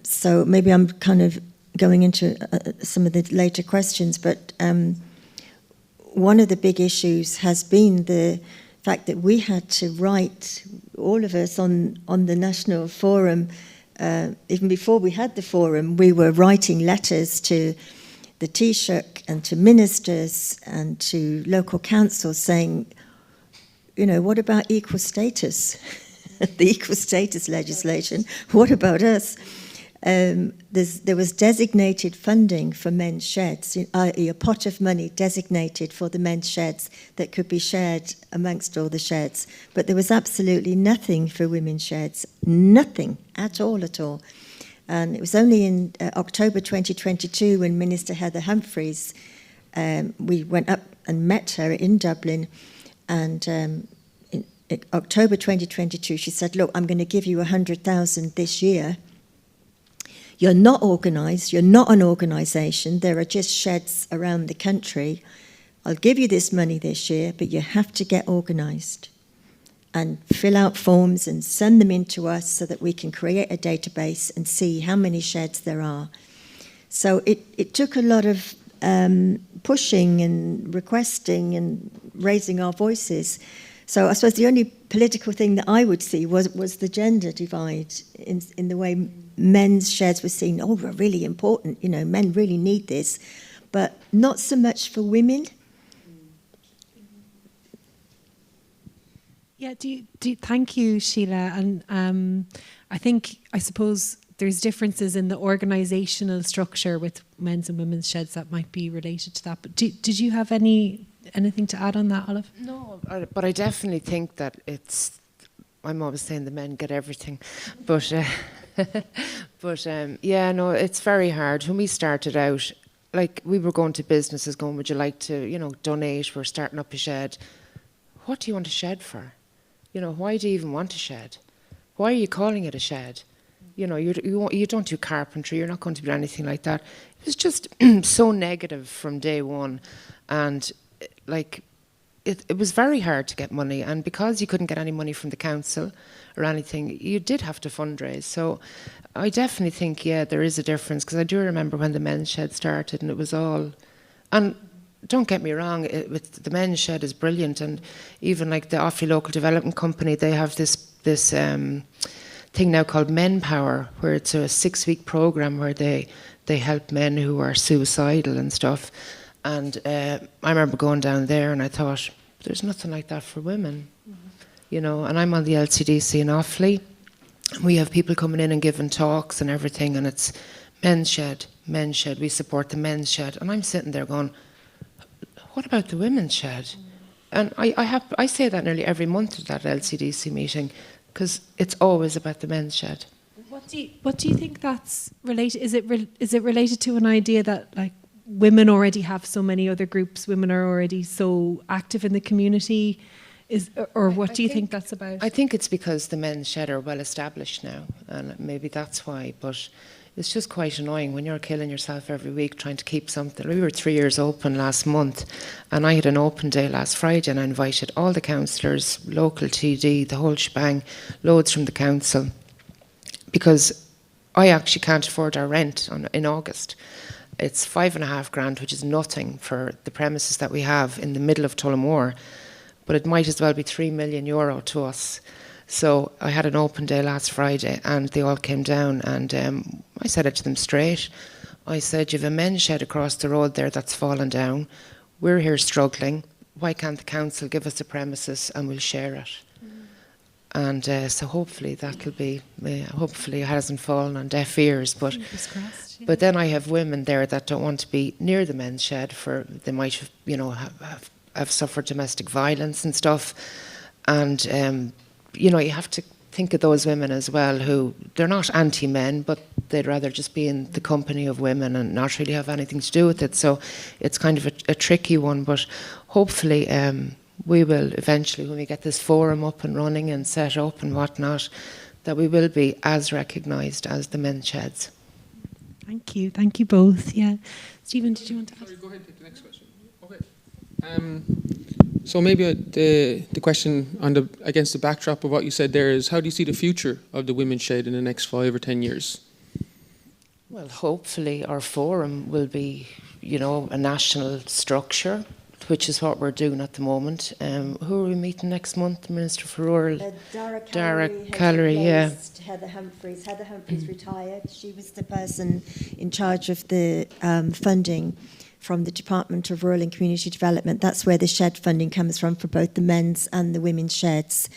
So maybe I'm kind of going into some of the later questions, but one of the big issues has been the fact that we had to write, all of us on the National Forum, even before we had the forum, we were writing letters to the Taoiseach and to ministers and to local councils saying, you know, what about equal status? The equal status legislation, what about us? There was designated funding for men's sheds, i.e. a pot of money designated for the men's sheds that could be shared amongst all the sheds. But there was absolutely nothing for women's sheds, nothing at all. And it was only in October 2022 when Minister Heather Humphreys, we went up and met her in Dublin, and in October 2022 she said, look, I'm going to give you 100,000 this year. You're not organised, you're not an organisation, there are just sheds around the country. I'll give you this money this year, but you have to get organised and fill out forms and send them in to us so that we can create a database and see how many sheds there are. So it took a lot of pushing and requesting and raising our voices. So I suppose the only political thing that I would see was the gender divide in the way men's sheds were seen. Oh, we're really important, you know, men really need this, but not so much for women. Yeah, thank you, Sheila. And I suppose there's differences in the organisational structure with men's and women's sheds that might be related to that. But did you have anything to add on that, Olive? No, but I definitely think that I'm always saying the men get everything, but yeah, no, it's very hard. When we started out, like, we were going to businesses going, would you like to, donate? We're starting up a shed. What do you want a shed for? Why do you even want a shed? Why are you calling it a shed? You don't do carpentry. You're not going to do anything like that. It was just so negative from day one. And, it was very hard to get money. And because you couldn't get any money from the council or anything, you did have to fundraise. So I definitely think, yeah, there is a difference. Because I do remember when the men's shed started and it was all... And don't get me wrong, the men's shed is brilliant. And even like the Offaly Local Development Company, they have this thing now called Men Power, where it's a 6-week programme where they help men who are suicidal and stuff. And I remember going down there and I thought, there's nothing like that for women. And I'm on the LCDC in Offaly. We have people coming in and giving talks and everything, and it's men's shed, we support the men's shed. And I'm sitting there going, what about the women's shed? And I say that nearly every month at that LCDC meeting, because it's always about the men's shed. What do you think that's related? Is it related to an idea that, like, women already have so many other groups, women are already so active in the community? Or what do you think that's about? I think it's because the men's shed are well established now, and maybe that's why. But it's just quite annoying when you're killing yourself every week trying to keep something. We were 3 years open last month, and I had an open day last Friday, and I invited all the councillors, local TD, the whole shebang, loads from the council, because I actually can't afford our rent in August. It's $5,500, which is nothing for the premises that we have in the middle of Tullamore, but it might as well be €3 million to us. So I had an open day last Friday, and they all came down, and I said it to them straight. I said, you have a men's shed across the road there that's fallen down. We're here struggling. Why can't the council give us the premises and we'll share it? And so hopefully that'll be, hopefully it hasn't fallen on deaf ears. But but then I have women there that don't want to be near the men's shed, for they might have suffered domestic violence and stuff. And you have to think of those women as well, who they're not anti-men, but they'd rather just be in the company of women and not really have anything to do with it. So it's kind of a tricky one, but hopefully we will eventually, when we get this forum up and running and set up and whatnot, that we will be as recognised as the men's sheds. Thank you both. Yeah, Stephen, did you want to add? Sorry, go ahead and take the next question. Okay. So maybe the question against the backdrop of what you said there is, how do you see the future of the women's shed in the next 5 or 10 years? Well, hopefully our forum will be, a national structure, which is what we're doing at the moment. Who are we meeting next month? The Minister for Rural? Dara Callery, yeah. Heather Humphreys. Heather Humphreys retired. She was the person in charge of the funding from the Department of Rural and Community Development. That's where the shed funding comes from for both the men's and the women's sheds.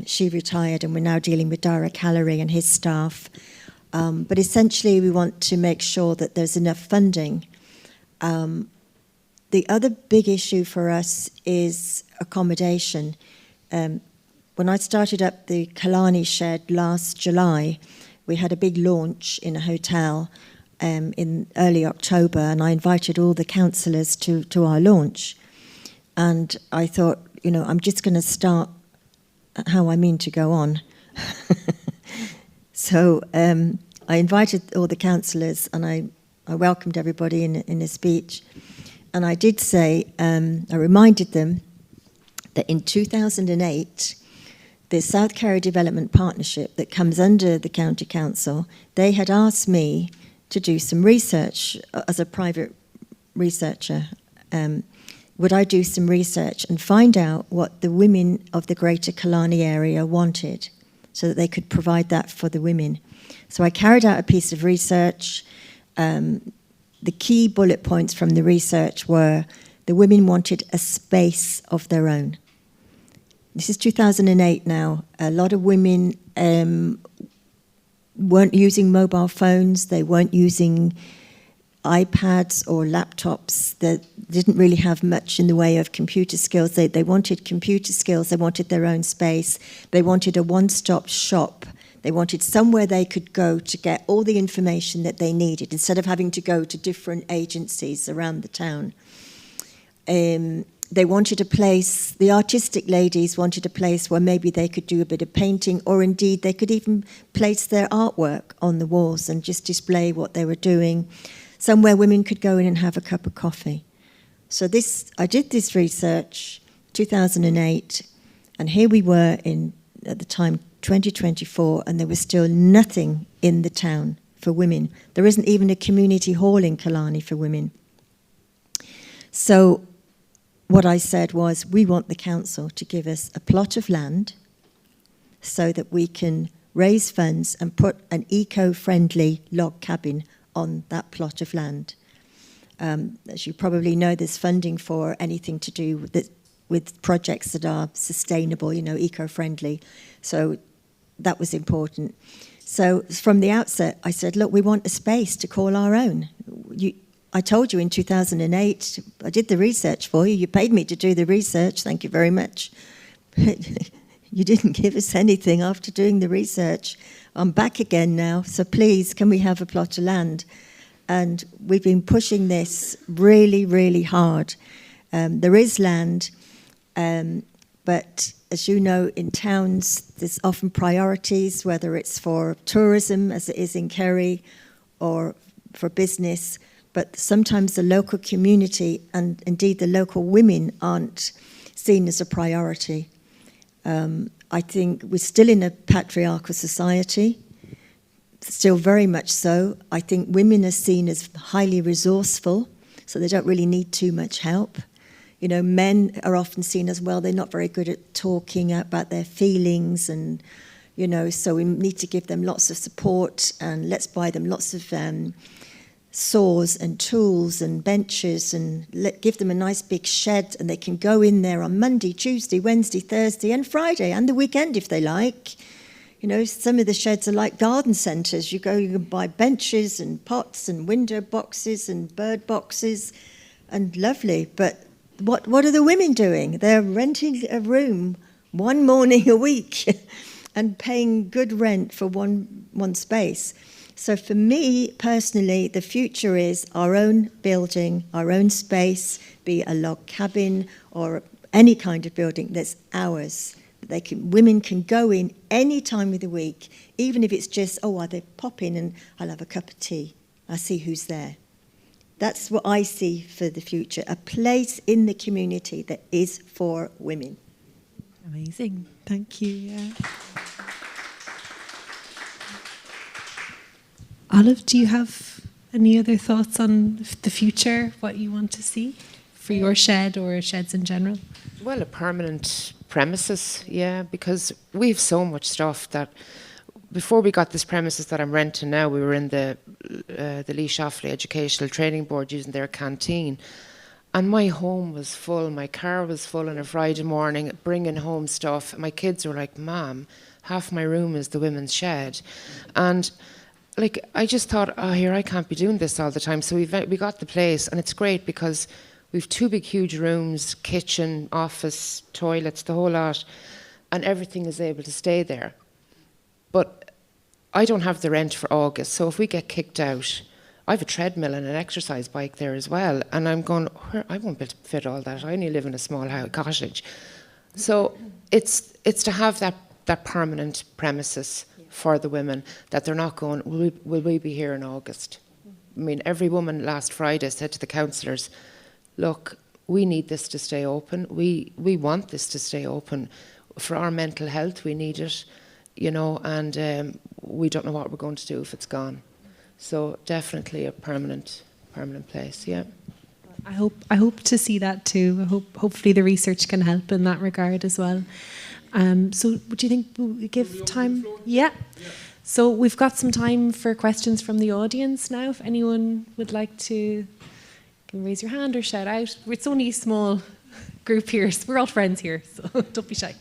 She retired, and we're now dealing with Dara Callery and his staff. But essentially, we want to make sure that there's enough funding. The other big issue for us is accommodation. When I started up the Killarney shed last July, we had a big launch in a hotel in early October, and I invited all the councillors to our launch. And I thought, I'm just going to start how I mean to go on. So I invited all the councillors, and I welcomed everybody in a speech. And I did say, I reminded them that in 2008, the South Kerry Development Partnership that comes under the County Council, they had asked me to do some research as a private researcher. Would I do some research and find out what the women of the Greater Killarney area wanted, so that they could provide that for the women? So I carried out a piece of research. The key bullet points from the research were the women wanted a space of their own. This is 2008 now. A lot of women weren't using mobile phones, they weren't using iPads or laptops, that didn't really have much in the way of computer skills. They wanted computer skills, they wanted their own space, they wanted a one-stop shop. They wanted somewhere they could go to get all the information that they needed instead of having to go to different agencies around the town. They wanted a place, the artistic ladies wanted a place where maybe they could do a bit of painting, or indeed they could even place their artwork on the walls and just display what they were doing. Somewhere women could go in and have a cup of coffee. So I did this research, 2008, and here we were at the time, 2024, and there was still nothing in the town for women. There isn't even a community hall in Killarney for women. So what I said was, we want the council to give us a plot of land so that we can raise funds and put an eco-friendly log cabin on that plot of land. As you probably know, there's funding for anything to do with projects that are sustainable, eco-friendly. So that was important. So from the outset, I said, look, we want a space to call our own. I told you in 2008, I did the research for you. You paid me to do the research. Thank you very much. You didn't give us anything after doing the research. I'm back again now, so please, can we have a plot of land? And we've been pushing this really, really hard. There is land, but as you know, in towns, there's often priorities, whether it's for tourism, as it is in Kerry, or for business. But sometimes the local community and indeed the local women aren't seen as a priority. I think we're still in a patriarchal society, still very much so. I think women are seen as highly resourceful, so they don't really need too much help. Men are often seen as, well, they're not very good at talking about their feelings, and, so we need to give them lots of support, and let's buy them lots of saws and tools and benches, and give them a nice big shed, and they can go in there on Monday, Tuesday, Wednesday, Thursday and Friday and the weekend if they like. Some of the sheds are like garden centres. You can buy benches and pots and window boxes and bird boxes, and lovely. But what are the women doing? They're renting a room one morning a week and paying good rent for one space. So for me, personally, the future is our own building, our own space, be it a log cabin or any kind of building that's ours. Women can go in any time of the week, even if it's just, they pop in and I'll have a cup of tea. I'll see who's there. That's what I see for the future, a place in the community that is for women. Amazing. Thank you. Yeah. Olive, do you have any other thoughts on the future, what you want to see for your shed or sheds in general? Well, a permanent premises, yeah, because we have so much stuff that before we got this premises that I'm renting now, we were in the Lee Shoffley Educational Training Board using their canteen, and my home was full, my car was full on a Friday morning, bringing home stuff. My kids were like, Mom, half my room is the women's shed. And I just thought, I can't be doing this all the time. So we got the place, and it's great because we've 2 big, huge rooms, kitchen, office, toilets, the whole lot, and everything is able to stay there. But I don't have the rent for August, so if we get kicked out, I have a treadmill and an exercise bike there as well, and I'm going, I won't be able to fit all that. I only live in a small cottage. So it's to have that permanent premises for the women, that they're not going, will we be here in August? I mean, every woman last Friday said to the councillors, look, we need this to stay open. We want this to stay open. For our mental health, we need it, and we don't know what we're going to do if it's gone. So definitely a permanent place, yeah. I hope to see that too. Hopefully the research can help in that regard as well. So do you think we give time? Yeah. So we've got some time for questions from the audience now. If anyone would like to, you can raise your hand or shout out. It's only a small group here. So we're all friends here, so don't be shy.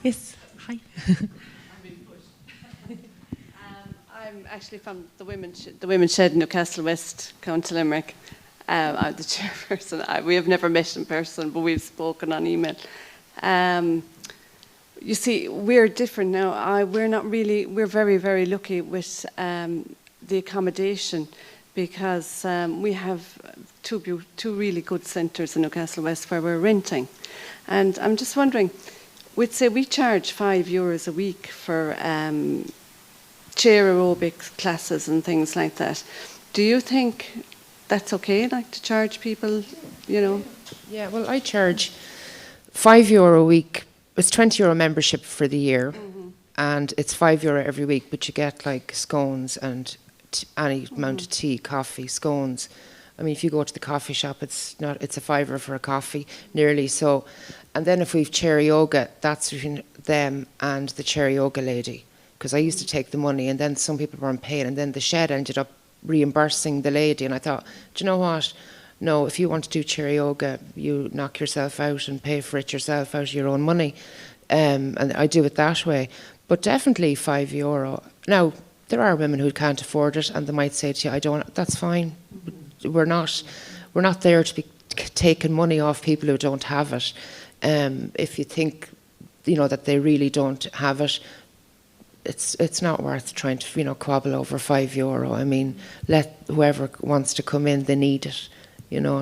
Yes. Hi. I'm actually from the Women's Shed in Newcastle West, County Limerick. I'm the chairperson. We have never met in person, but we've spoken on email. You see, we're different now. We're very, very lucky with the accommodation, because we have two really good centres in Newcastle West where we're renting. And I'm just wondering, we'd say we charge €5 a week for chair aerobic classes and things like that. Do you think that's okay, like to charge people, you know? Yeah, well, I charge €5 a week. It's €20 membership for the year, and it's €5 every week, but you get like scones and any amount of tea, coffee, scones. I mean, if you go to the coffee shop, it's a £5 for a coffee, nearly. So, and then if we've chair yoga, that's between them and the chair yoga lady, because I used to take the money, and then some people weren't paying, and then the shed ended up reimbursing the lady, and I thought, do you know what? No, if you want to do chair yoga, you knock yourself out and pay for it yourself out of your own money, and I do it that way. But definitely €5. Now, there are women who can't afford it, and they might say to you, "I don't." That's fine. We're not there to be taking money off people who don't have it. If you think, that they really don't have it, it's not worth trying to quabble over €5. I mean, let whoever wants to come in, they need it,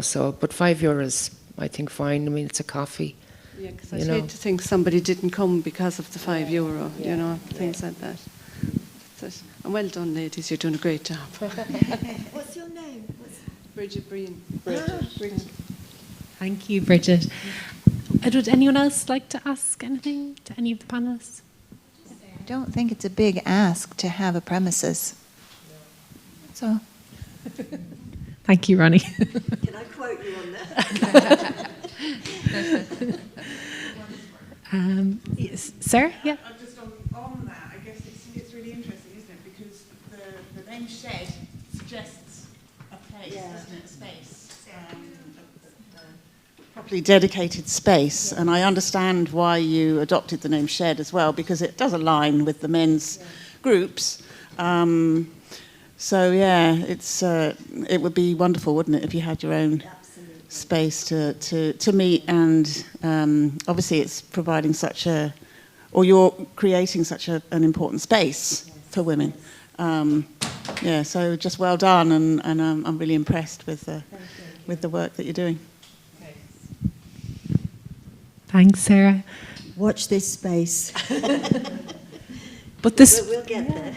So, but €5 is, I think, fine. I mean, it's a coffee. Yeah, because I hate to think somebody didn't come because of the €5, things like that. That's it. And well done, ladies. You're doing a great job. What's your name? Bridget Breen. Bridget. Thank you, Bridget. Would anyone else like to ask anything to any of the panellists? I don't think it's a big ask to have a premises. So, Thank you, Ronnie. Can I quote you on that? Yes. Sir? Yeah. Just on that, I guess it's really interesting, isn't it? Because the name shed suggests a place, doesn't it? A space. A properly dedicated space. And I understand why you adopted the name shed as well, because it does align with the men's groups. So yeah, it would be wonderful, wouldn't it, if you had your own space to meet, and obviously it's providing you're creating such an important space for women. So just well done, and I'm really impressed with the work that you're doing. Thanks, Sarah. Watch this space. But this, We'll get there.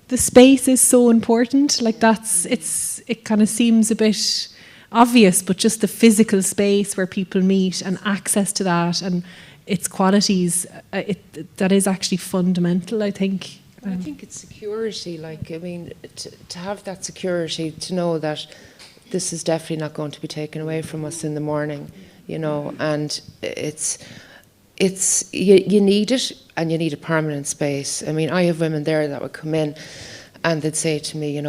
the space is so important. Like it kind of seems a bit obvious, but just the physical space where people meet and access to that and its qualities, that is actually fundamental, I think. I think it's security. To have that security, to know that this is definitely not going to be taken away from us in the morning, and you need it, and you need a permanent space. I mean, I have women there that would come in and they'd say to me,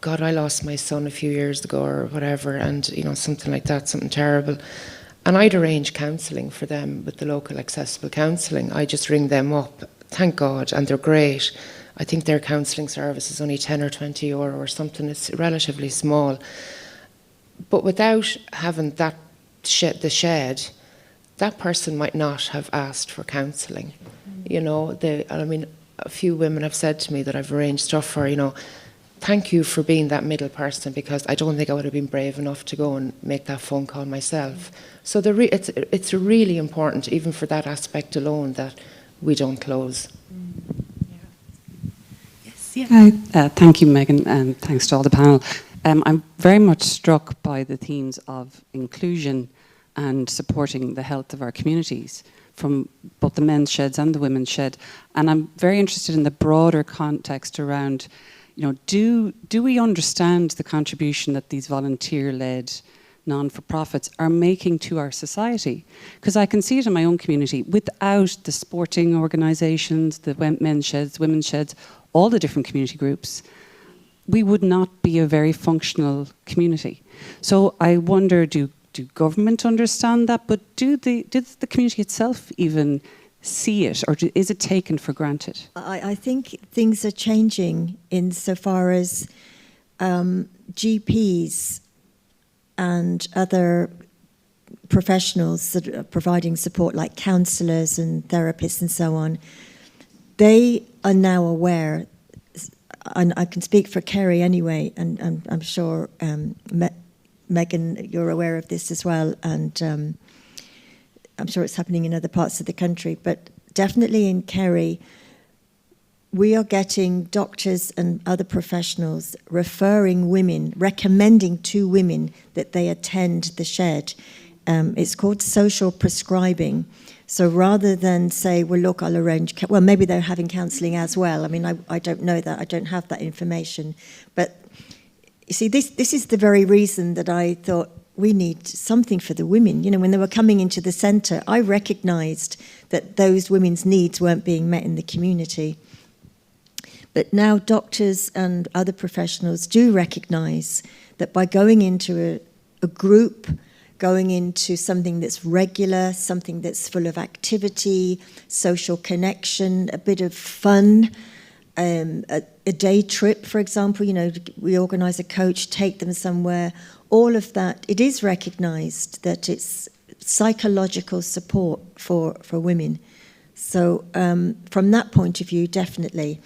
God, I lost my son a few years ago or whatever, and something like that, something terrible. And I'd arrange counselling for them with the local accessible counselling. I just ring them up, thank God, and they're great. I think their counselling service is only €10 or €20 or something. It's relatively small. But without having the shed, that person might not have asked for counselling. A few women have said to me that I've arranged stuff for, thank you for being that middle person, because I don't think I would have been brave enough to go and make that phone call myself. So it's really important, even for that aspect alone, that we don't close. Yes, yeah. Hi, thank you, Megan, and thanks to all the panel. I'm very much struck by the themes of inclusion and supporting the health of our communities from both the men's sheds and the women's shed. And I'm very interested in the broader context around, do we understand the contribution that these volunteer-led non-for-profits are making to our society? Because I can see it in my own community. Without the sporting organisations, the men's sheds, women's sheds, all the different community groups, we would not be a very functional community. So I wonder, do government understand that? But do the community itself even see it, or is it taken for granted? I think things are changing insofar as GPs and other professionals that are providing support, like counsellors and therapists and so on, they are now aware, and I can speak for Kerry anyway, and I'm sure Megan, you're aware of this as well, and I'm sure it's happening in other parts of the country, but definitely in Kerry, we are getting doctors and other professionals referring women, recommending to women that they attend the shed. It's called social prescribing. So rather than say, well, look, I'll arrange, well, maybe they're having counselling as well. I mean, I don't know that. I don't have that information. But you see, this is the very reason that I thought we need something for the women. You know, when they were coming into the centre, I recognised that those women's needs weren't being met in the community. But now doctors and other professionals do recognise that by going into a group, going into something that's regular, something that's full of activity, social connection, a bit of fun, a day trip, for example, you know, we organise a coach, take them somewhere, all of that, it is recognised that it's psychological support for women. So from that point of view, definitely.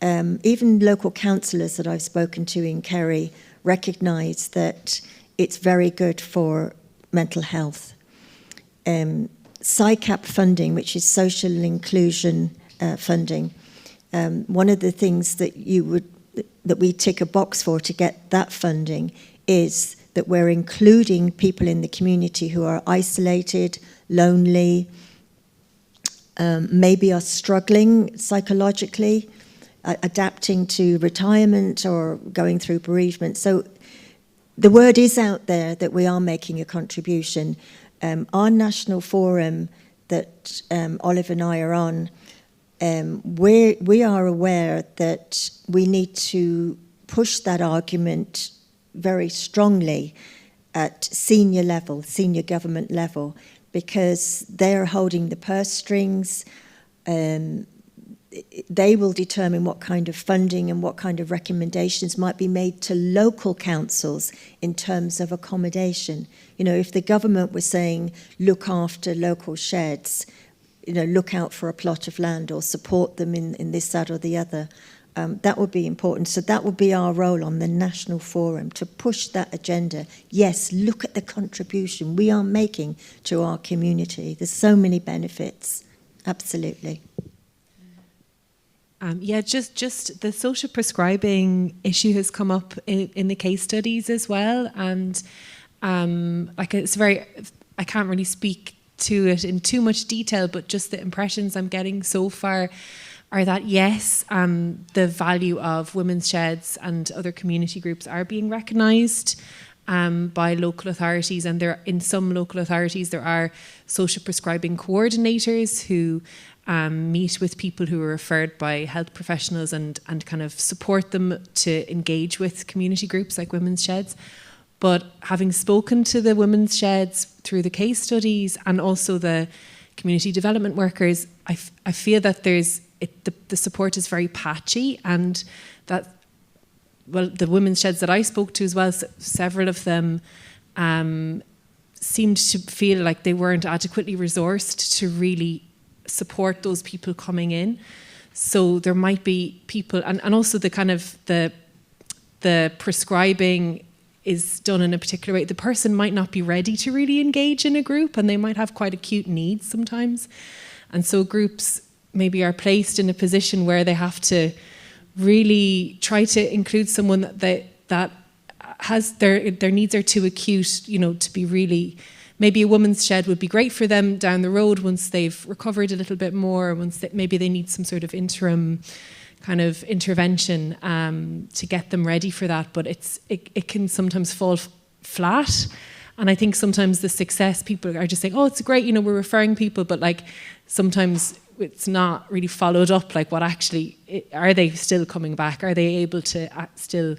Even local counsellors that I've spoken to in Kerry recognise that it's very good for mental health. SICAP funding, which is social inclusion funding, one of the things that we tick a box for to get that funding is that we're including people in the community who are isolated, lonely, maybe are struggling psychologically, adapting to retirement or going through bereavement. So the word is out there that we are making a contribution. Our national forum that Olive and I are on, we are aware that we need to push that argument very strongly at senior level, senior government level, because they're holding the purse strings. They will determine what kind of funding and what kind of recommendations might be made to local councils in terms of accommodation. You know, if the government was saying, look after local sheds, you know, look out for a plot of land or support them in this, that or the other, that would be important. So that would be our role on the national forum, to push that agenda. Yes, look at the contribution we are making to our community. There's so many benefits. Absolutely. Just the social prescribing issue has come up in the case studies as well, and it's very, I can't really speak to it in too much detail, but just the impressions I'm getting so far are that yes, the value of women's sheds and other community groups are being recognised by local authorities, and in some local authorities there are social prescribing coordinators who meet with people who are referred by health professionals and kind of support them to engage with community groups like women's sheds. But having spoken to the women's sheds through the case studies and also the community development workers, I feel that the support is very patchy, and that, well, the women's sheds that I spoke to as well, several of them seemed to feel like they weren't adequately resourced to really support those people coming in. So there might be people, and also the kind of the prescribing is done in a particular way. The person might not be ready to really engage in a group, and they might have quite acute needs sometimes. And so groups maybe are placed in a position where they have to really try to include someone that has their needs are too acute, you know, to be really. Maybe a woman's shed would be great for them down the road once they've recovered a little bit more, maybe they need some sort of interim kind of intervention to get them ready for that. But it can sometimes fall flat. And I think sometimes the success, people are just saying, oh, it's great, you know, we're referring people, but like sometimes it's not really followed up. Like what actually, are they still coming back? Are they able to still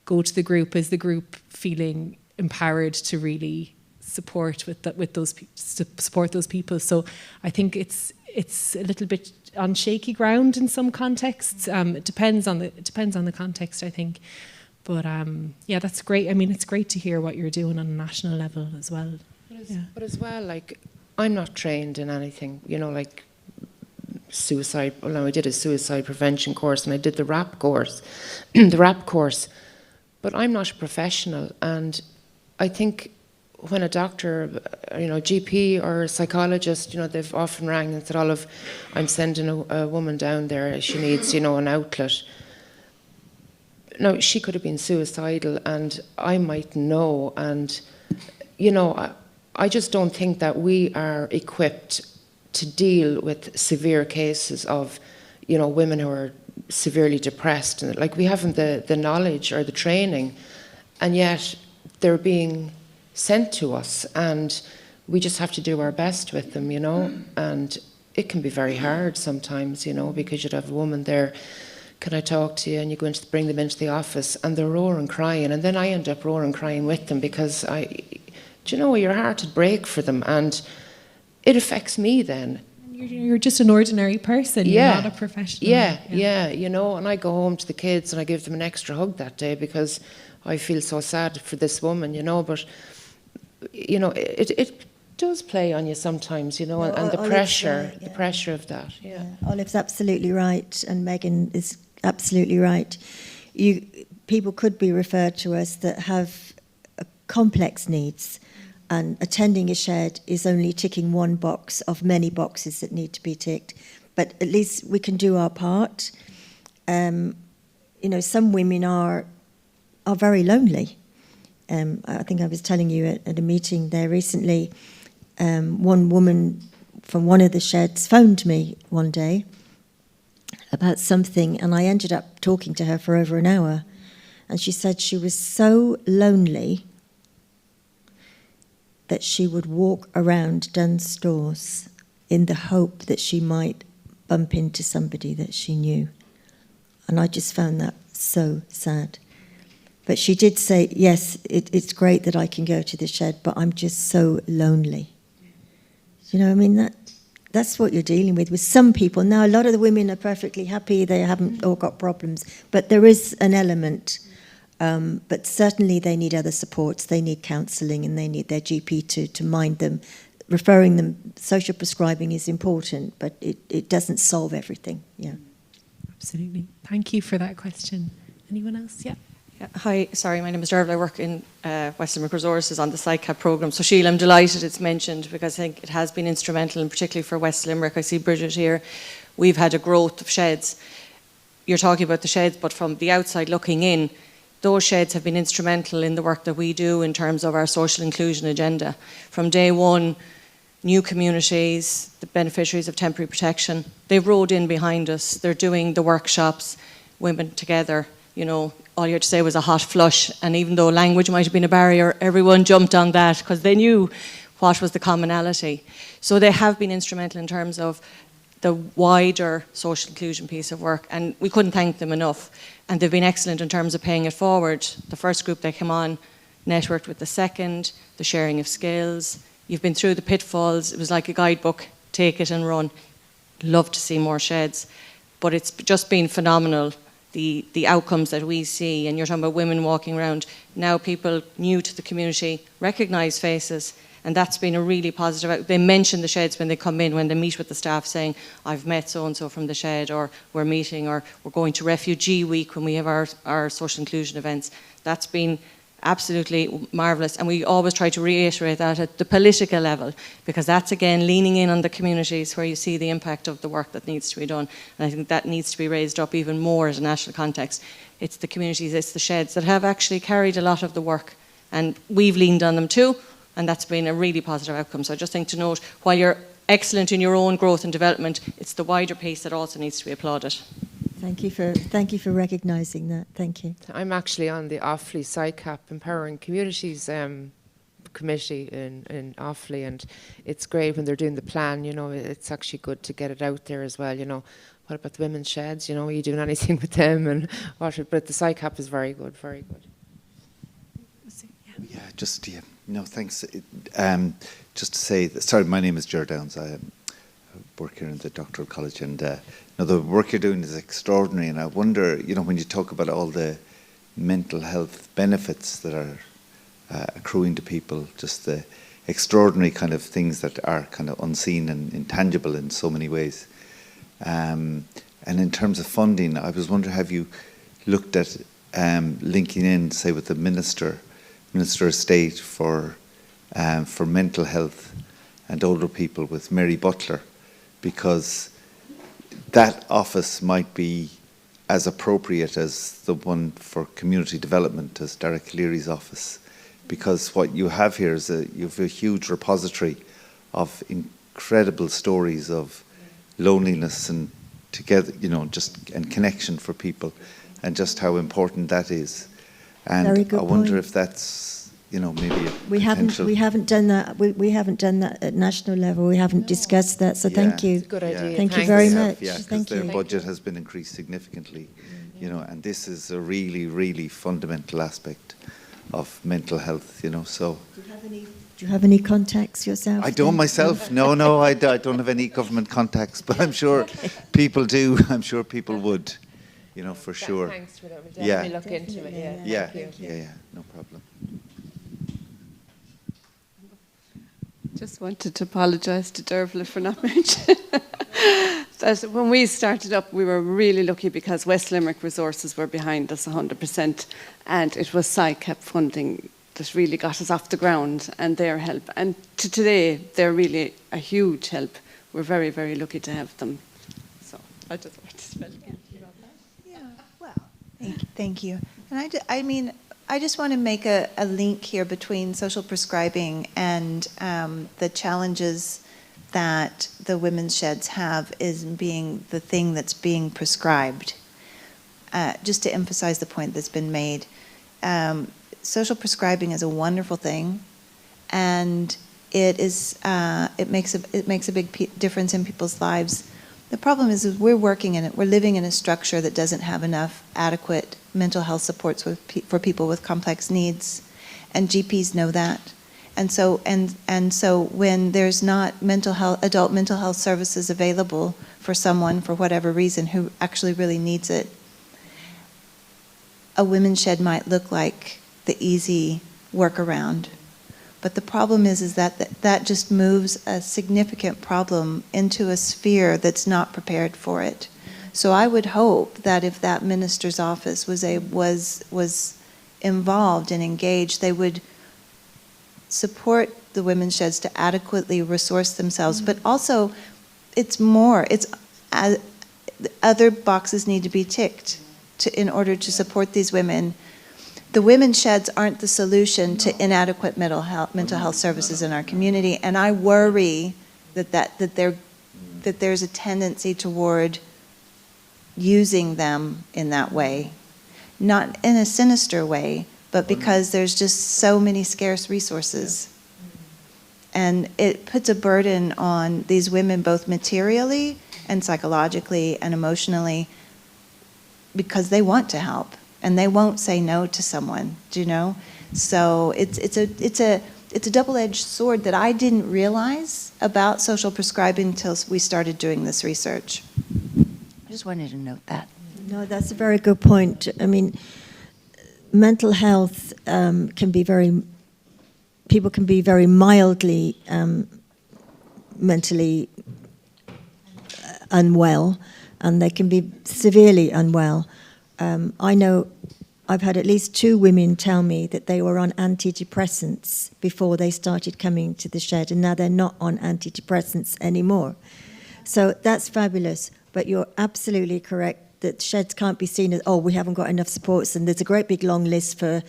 go to the group? Is the group feeling empowered to really support those people? So I think it's it's a little bit on shaky ground in some contexts. It depends on the context, I think. But yeah, that's great. I mean, it's great to hear what you're doing on a national level as well. But as well, like, I'm not trained in anything, you know, like suicide. Well, no, I did a suicide prevention course and I did the RAP course, the RAP course. But I'm not a professional, and I think when a doctor, you know, GP or a psychologist, you know, they've often rang and said, Olive, I'm sending a woman down there, she needs, you know, an outlet. Now, she could have been suicidal and I might know, and, you know, I just don't think that we are equipped to deal with severe cases of, you know, women who are severely depressed. And like, we haven't the knowledge or the training, and yet they're being sent to us, and we just have to do our best with them, you know. And it can be very hard sometimes, you know, because you'd have a woman there, can I talk to you? And you go into bring them into the office and they're roaring crying, and then I end up roaring crying with them, because do you know, your heart would break for them, and it affects me then. You're just an ordinary person, you're not a professional. Yeah, you know, and I go home to the kids and I give them an extra hug that day because I feel so sad for this woman, you know. But, you know, it does play on you sometimes, you know, and the pressure, the pressure of that. Yeah. Olive's absolutely right, and Megan is absolutely right. People could be referred to us that have complex needs, and attending a shed is only ticking one box of many boxes that need to be ticked. But at least we can do our part. You know, some women are very lonely. I think I was telling you at a meeting there recently, one woman from one of the sheds phoned me one day about something, and I ended up talking to her for over an hour. And she said she was so lonely that she would walk around Dunnes Stores in the hope that she might bump into somebody that she knew. And I just found that so sad. But she did say, yes, it's great that I can go to the shed, but I'm just so lonely. You know, I mean, that's what you're dealing with some people. Now, a lot of the women are perfectly happy, they haven't all got problems, but there is an element. But certainly they need other supports, they need counselling, and they need their GP to mind them. Referring them, social prescribing is important, but it doesn't solve everything. Yeah. Absolutely. Thank you for that question. Anyone else? Yeah. Hi, sorry, my name is Derval. I work in West Limerick Resources on the SICAP programme. So Sheila, I'm delighted it's mentioned, because I think it has been instrumental, and particularly for West Limerick. I see Bridget here. We've had a growth of sheds. You're talking about the sheds, but from the outside looking in, those sheds have been instrumental in the work that we do in terms of our social inclusion agenda. From day one, new communities, the beneficiaries of temporary protection, they've rowed in behind us. They're doing the workshops, women together. You know, all you had to say was a hot flush, and even though language might have been a barrier, everyone jumped on that because they knew what was the commonality. So they have been instrumental in terms of the wider social inclusion piece of work, and we couldn't thank them enough. And they've been excellent in terms of paying it forward. The first group that came on networked with the second, the sharing of skills. You've been through the pitfalls. It was like a guidebook, take it and run. Love to see more sheds. But it's just been phenomenal, the outcomes that we see. And you're talking about women walking around. Now people new to the community recognise faces, and that's been a really positive. They mention the sheds when they come in, when they meet with the staff, saying, I've met so-and-so from the shed, or we're meeting, or we're going to Refugee Week when we have our social inclusion events. That's been absolutely marvellous, and we always try to reiterate that at the political level, because that's, again, leaning in on the communities where you see the impact of the work that needs to be done. And I think that needs to be raised up even more as a national context. It's the communities, it's the sheds that have actually carried a lot of the work, and we've leaned on them too. And that's been a really positive outcome. So I just think to note, while you're excellent in your own growth and development, it's the wider piece that also needs to be applauded. Thank you for recognising that. Thank you. I'm actually on the Offaly SICAP Empowering Communities committee in Offaly, and it's great when they're doing the plan. You know, it's actually good to get it out there as well. You know, what about the women's sheds? You know, are you doing anything with them? And what? But the SICAP is very good, very good. Yeah, just no, thanks. Just to say, sorry, my name is Ger Downs. I'm work here in the Doctoral College, and the work you're doing is extraordinary. And I wonder, when you talk about all the mental health benefits that are accruing to people, just the extraordinary kind of things that are kind of unseen and intangible in so many ways. And in terms of funding, I was wondering, have you looked at linking in, say, with the Minister of State for mental health and older people with Mary Butler, because that office might be as appropriate as the one for community development, as Derek Cleary's office, because what you have here is you have a huge repository of incredible stories of loneliness and together, and connection for people, and just how important that is. And Very good I wonder point. if that's maybe We haven't done that. We haven't done that at national level. We haven't discussed that. So thank you. It's a good idea. Thank you Thanks. very They much. have, yeah, because Thank their you. budget has been increased significantly, and this is a really, really fundamental aspect of mental health, so. Do you have any contacts yourself? I don't myself. No, I don't have any government contacts, but I'm sure people do. I'm sure people would, for sure. Thanks for that. We'll definitely look into it. Yeah, no problem. Just wanted to apologise to Dervla for not mentioning that when we started up, we were really lucky because West Limerick Resources were behind us 100%, and it was SciCap funding that really got us off the ground, and their help. And to today, they're really a huge help. We're very, very lucky to have them. So I just wanted to spell it. Yeah, well, thank you. And I just want to make a link here between social prescribing and the challenges that the women's sheds have is being the thing that's being prescribed. Just to emphasize the point that's been made, social prescribing is a wonderful thing, and it makes a big difference in people's lives. The problem is we're living in a structure that doesn't have enough adequate mental health supports for people with complex needs, and GPs know that. And so when there's not adult mental health services available for someone for whatever reason who actually really needs it, a women's shed might look like the easy workaround. But the problem is that just moves a significant problem into a sphere that's not prepared for it. So I would hope that if that minister's office was involved and engaged, they would support the women's sheds to adequately resource themselves. But also, other boxes need to be ticked in order to support these women. The women's sheds aren't the solution to inadequate mental health services in our community, and I worry that there's a tendency toward using them in that way, not in a sinister way, but because there's just so many scarce resources. And it puts a burden on these women both materially and psychologically and emotionally because they want to help and they won't say no to someone, do you know? So it's a double-edged sword that I didn't realize about social prescribing until we started doing this research. I just wanted to note that. No, that's a very good point. I mean, mental health people can be very mildly mentally unwell, and they can be severely unwell. I know I've had at least 2 women tell me that they were on antidepressants before they started coming to the shed, and now they're not on antidepressants anymore. So that's fabulous, but you're absolutely correct that sheds can't be seen as, we haven't got enough supports, and there's a great big long list for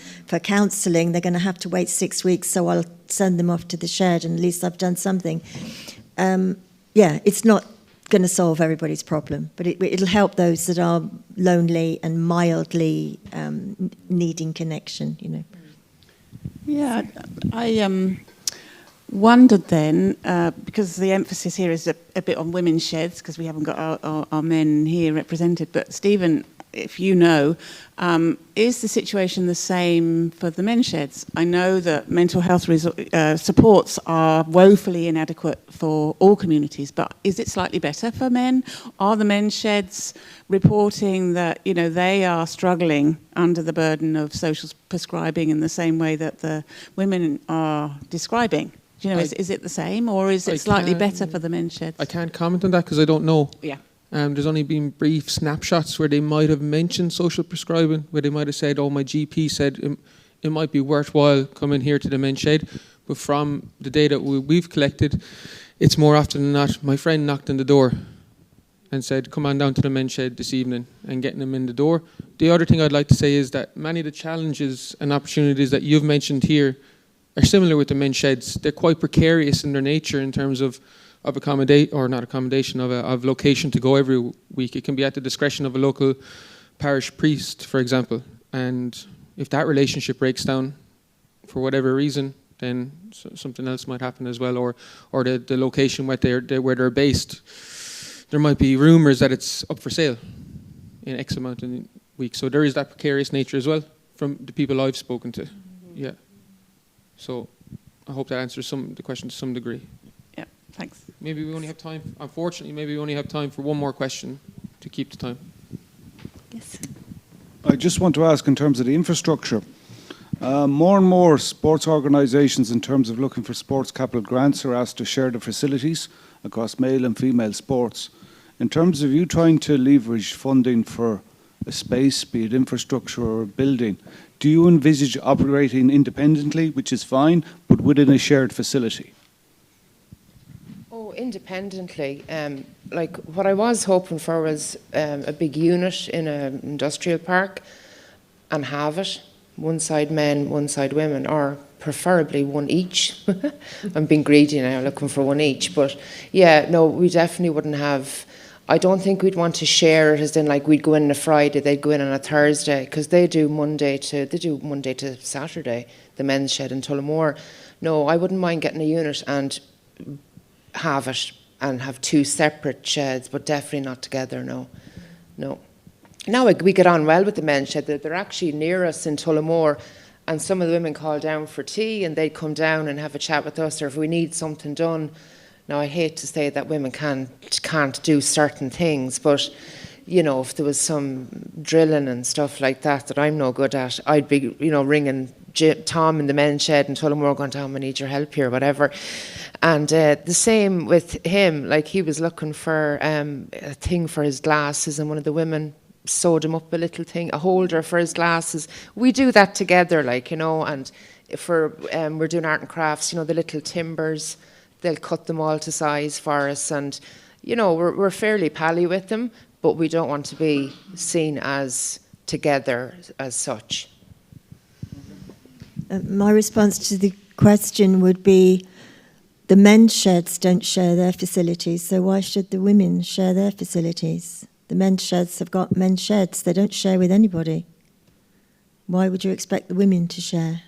counselling. They're going to have to wait 6 weeks, so I'll send them off to the shed, and at least I've done something. It's not going to solve everybody's problem, but it'll help those that are lonely and mildly needing connection, you know. Yeah, I wondered then, because the emphasis here is a bit on women's sheds, because we haven't got our men here represented, but Stephen, if you know, is the situation the same for the men's sheds? I know that mental health supports are woefully inadequate for all communities, but is it slightly better for men? Are the men's sheds reporting that, you know, they are struggling under the burden of social prescribing in the same way that the women are describing? Do you know, is it the same, or is it slightly better for the men's sheds? I can't comment on that because I don't know. Yeah. There's only been brief snapshots where they might have mentioned social prescribing, where they might have said, oh, my GP said it might be worthwhile coming here to the men's shed. But from the data we've collected, it's more often than not, my friend knocked on the door and said, come on down to the men's shed this evening, and getting them in the door. The other thing I'd like to say is that many of the challenges and opportunities that you've mentioned here are similar with the men's sheds. They're quite precarious in their nature in terms of of location to go every week. It can be at the discretion of a local parish priest, for example. And if that relationship breaks down for whatever reason, then something else might happen as well. Or the location where they're based, there might be rumours that it's up for sale in X amount of weeks. So there is that precarious nature as well from the people I've spoken to. Yeah. So I hope that answers the question to some degree. Yeah, thanks. Maybe we only have time, unfortunately, maybe we only have time for one more question to keep the time. Yes. I just want to ask in terms of the infrastructure. More and more sports organisations, in terms of looking for sports capital grants, are asked to share the facilities across male and female sports. In terms of you trying to leverage funding for a space, be it infrastructure or a building, do you envisage operating independently, which is fine, but within a shared facility? Oh, independently. Like what I was hoping for was a big unit in an industrial park, and have it one side men, one side women, or preferably one each. I'm being greedy now, looking for one each. But yeah, no, we definitely wouldn't have. I don't think we'd want to share it as in like we'd go in on a Friday, they'd go in on a Thursday, because they do Monday to Saturday, the men's shed in Tullamore. No, I wouldn't mind getting a unit and have it and have two separate sheds, but definitely not together, no. Now we get on well with the men's shed. They're actually near us in Tullamore, and some of the women call down for tea and they'd come down and have a chat with us, or if we need something done. Now, I hate to say that women can't do certain things, but, you know, if there was some drilling and stuff like that I'm no good at, I'd be, you know, ringing Tom in the men's shed and Tullamore going, Tom, I need your help here, whatever. And the same with him, like he was looking for a thing for his glasses, and one of the women sewed him up a little thing, a holder for his glasses. We do that together, like, you know, and for we're doing art and crafts, you know, the little timbers, they'll cut them all to size for us, and you know, we're fairly pally with them, but we don't want to be seen as together as such. My response to the question would be the men's sheds don't share their facilities, so why should the women share their facilities? The men's sheds have got men's sheds, they don't share with anybody. Why would you expect the women to share?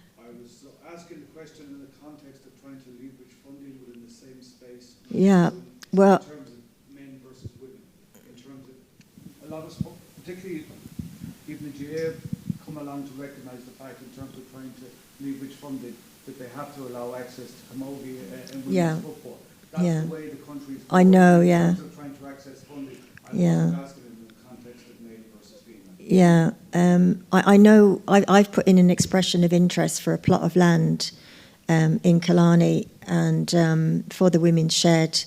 Yeah, well, in terms of men versus women, in terms of a lot of particularly even the GA come along to recognise the fact in terms of trying to leverage funding that they have to allow access to camogie and women's football. That's the way the country's I know, in yeah. terms of trying to access funding. I'm asking in the context of male versus female. Yeah, I know I've put in an expression of interest for a plot of land in Killarney, and for the women's shed.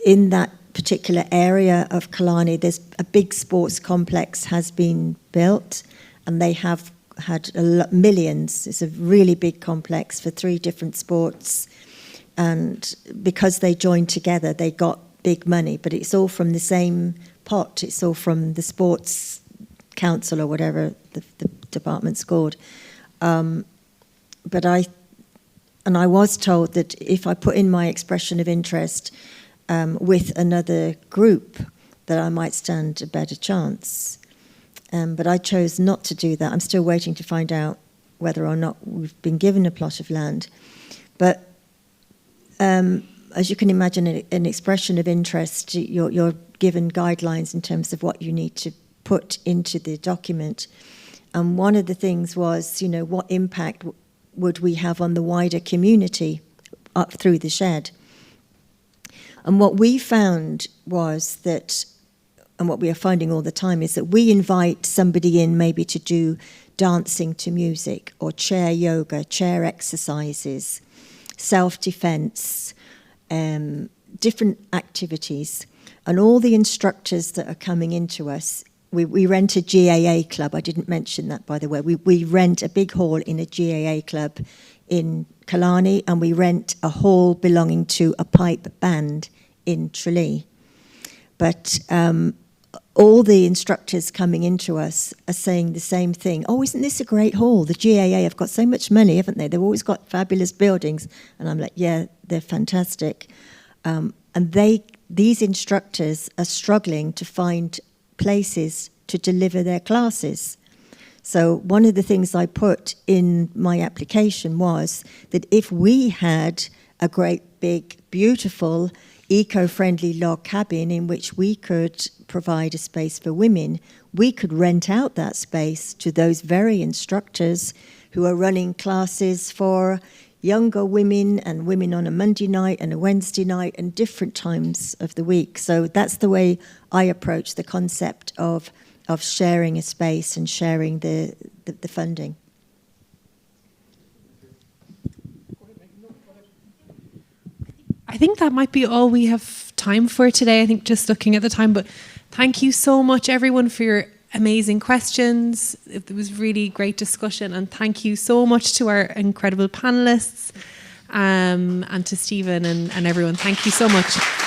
In that particular area of Killarney, there's a big sports complex has been built, and they have had millions. It's a really big complex for 3 different sports, and because they joined together, they got big money, but it's all from the same pot. It's all from the sports council or whatever the department's called. But I was told that if I put in my expression of interest with another group, that I might stand a better chance. But I chose not to do that. I'm still waiting to find out whether or not we've been given a plot of land. But as you can imagine, an expression of interest, you're given guidelines in terms of what you need to put into the document. And one of the things was, what impact would we have on the wider community up through the shed? And what we found was that, and what we are finding all the time, is that we invite somebody in maybe to do dancing to music or chair yoga, chair exercises, self-defense, different activities. And all the instructors that are coming into us, we rent a GAA club. I didn't mention that, by the way. We rent a big hall in a GAA club in Killarney, and we rent a hall belonging to a pipe band in Tralee. But all the instructors coming into us are saying the same thing. Oh, isn't this a great hall? The GAA have got so much money, haven't they? They've always got fabulous buildings. And I'm like, yeah, they're fantastic. And these instructors are struggling to find places to deliver their classes. So one of the things I put in my application was that if we had a great big, beautiful, eco-friendly log cabin in which we could provide a space for women, we could rent out that space to those very instructors who are running classes for younger women and women on a Monday night and a Wednesday night and different times of the week. So that's the way I approach the concept of sharing a space and sharing the funding. I think that might be all we have time for today. I think just looking at the time, but thank you so much everyone for your amazing questions. It was really great discussion, and thank you so much to our incredible panelists and to Stephen and everyone. Thank you so much.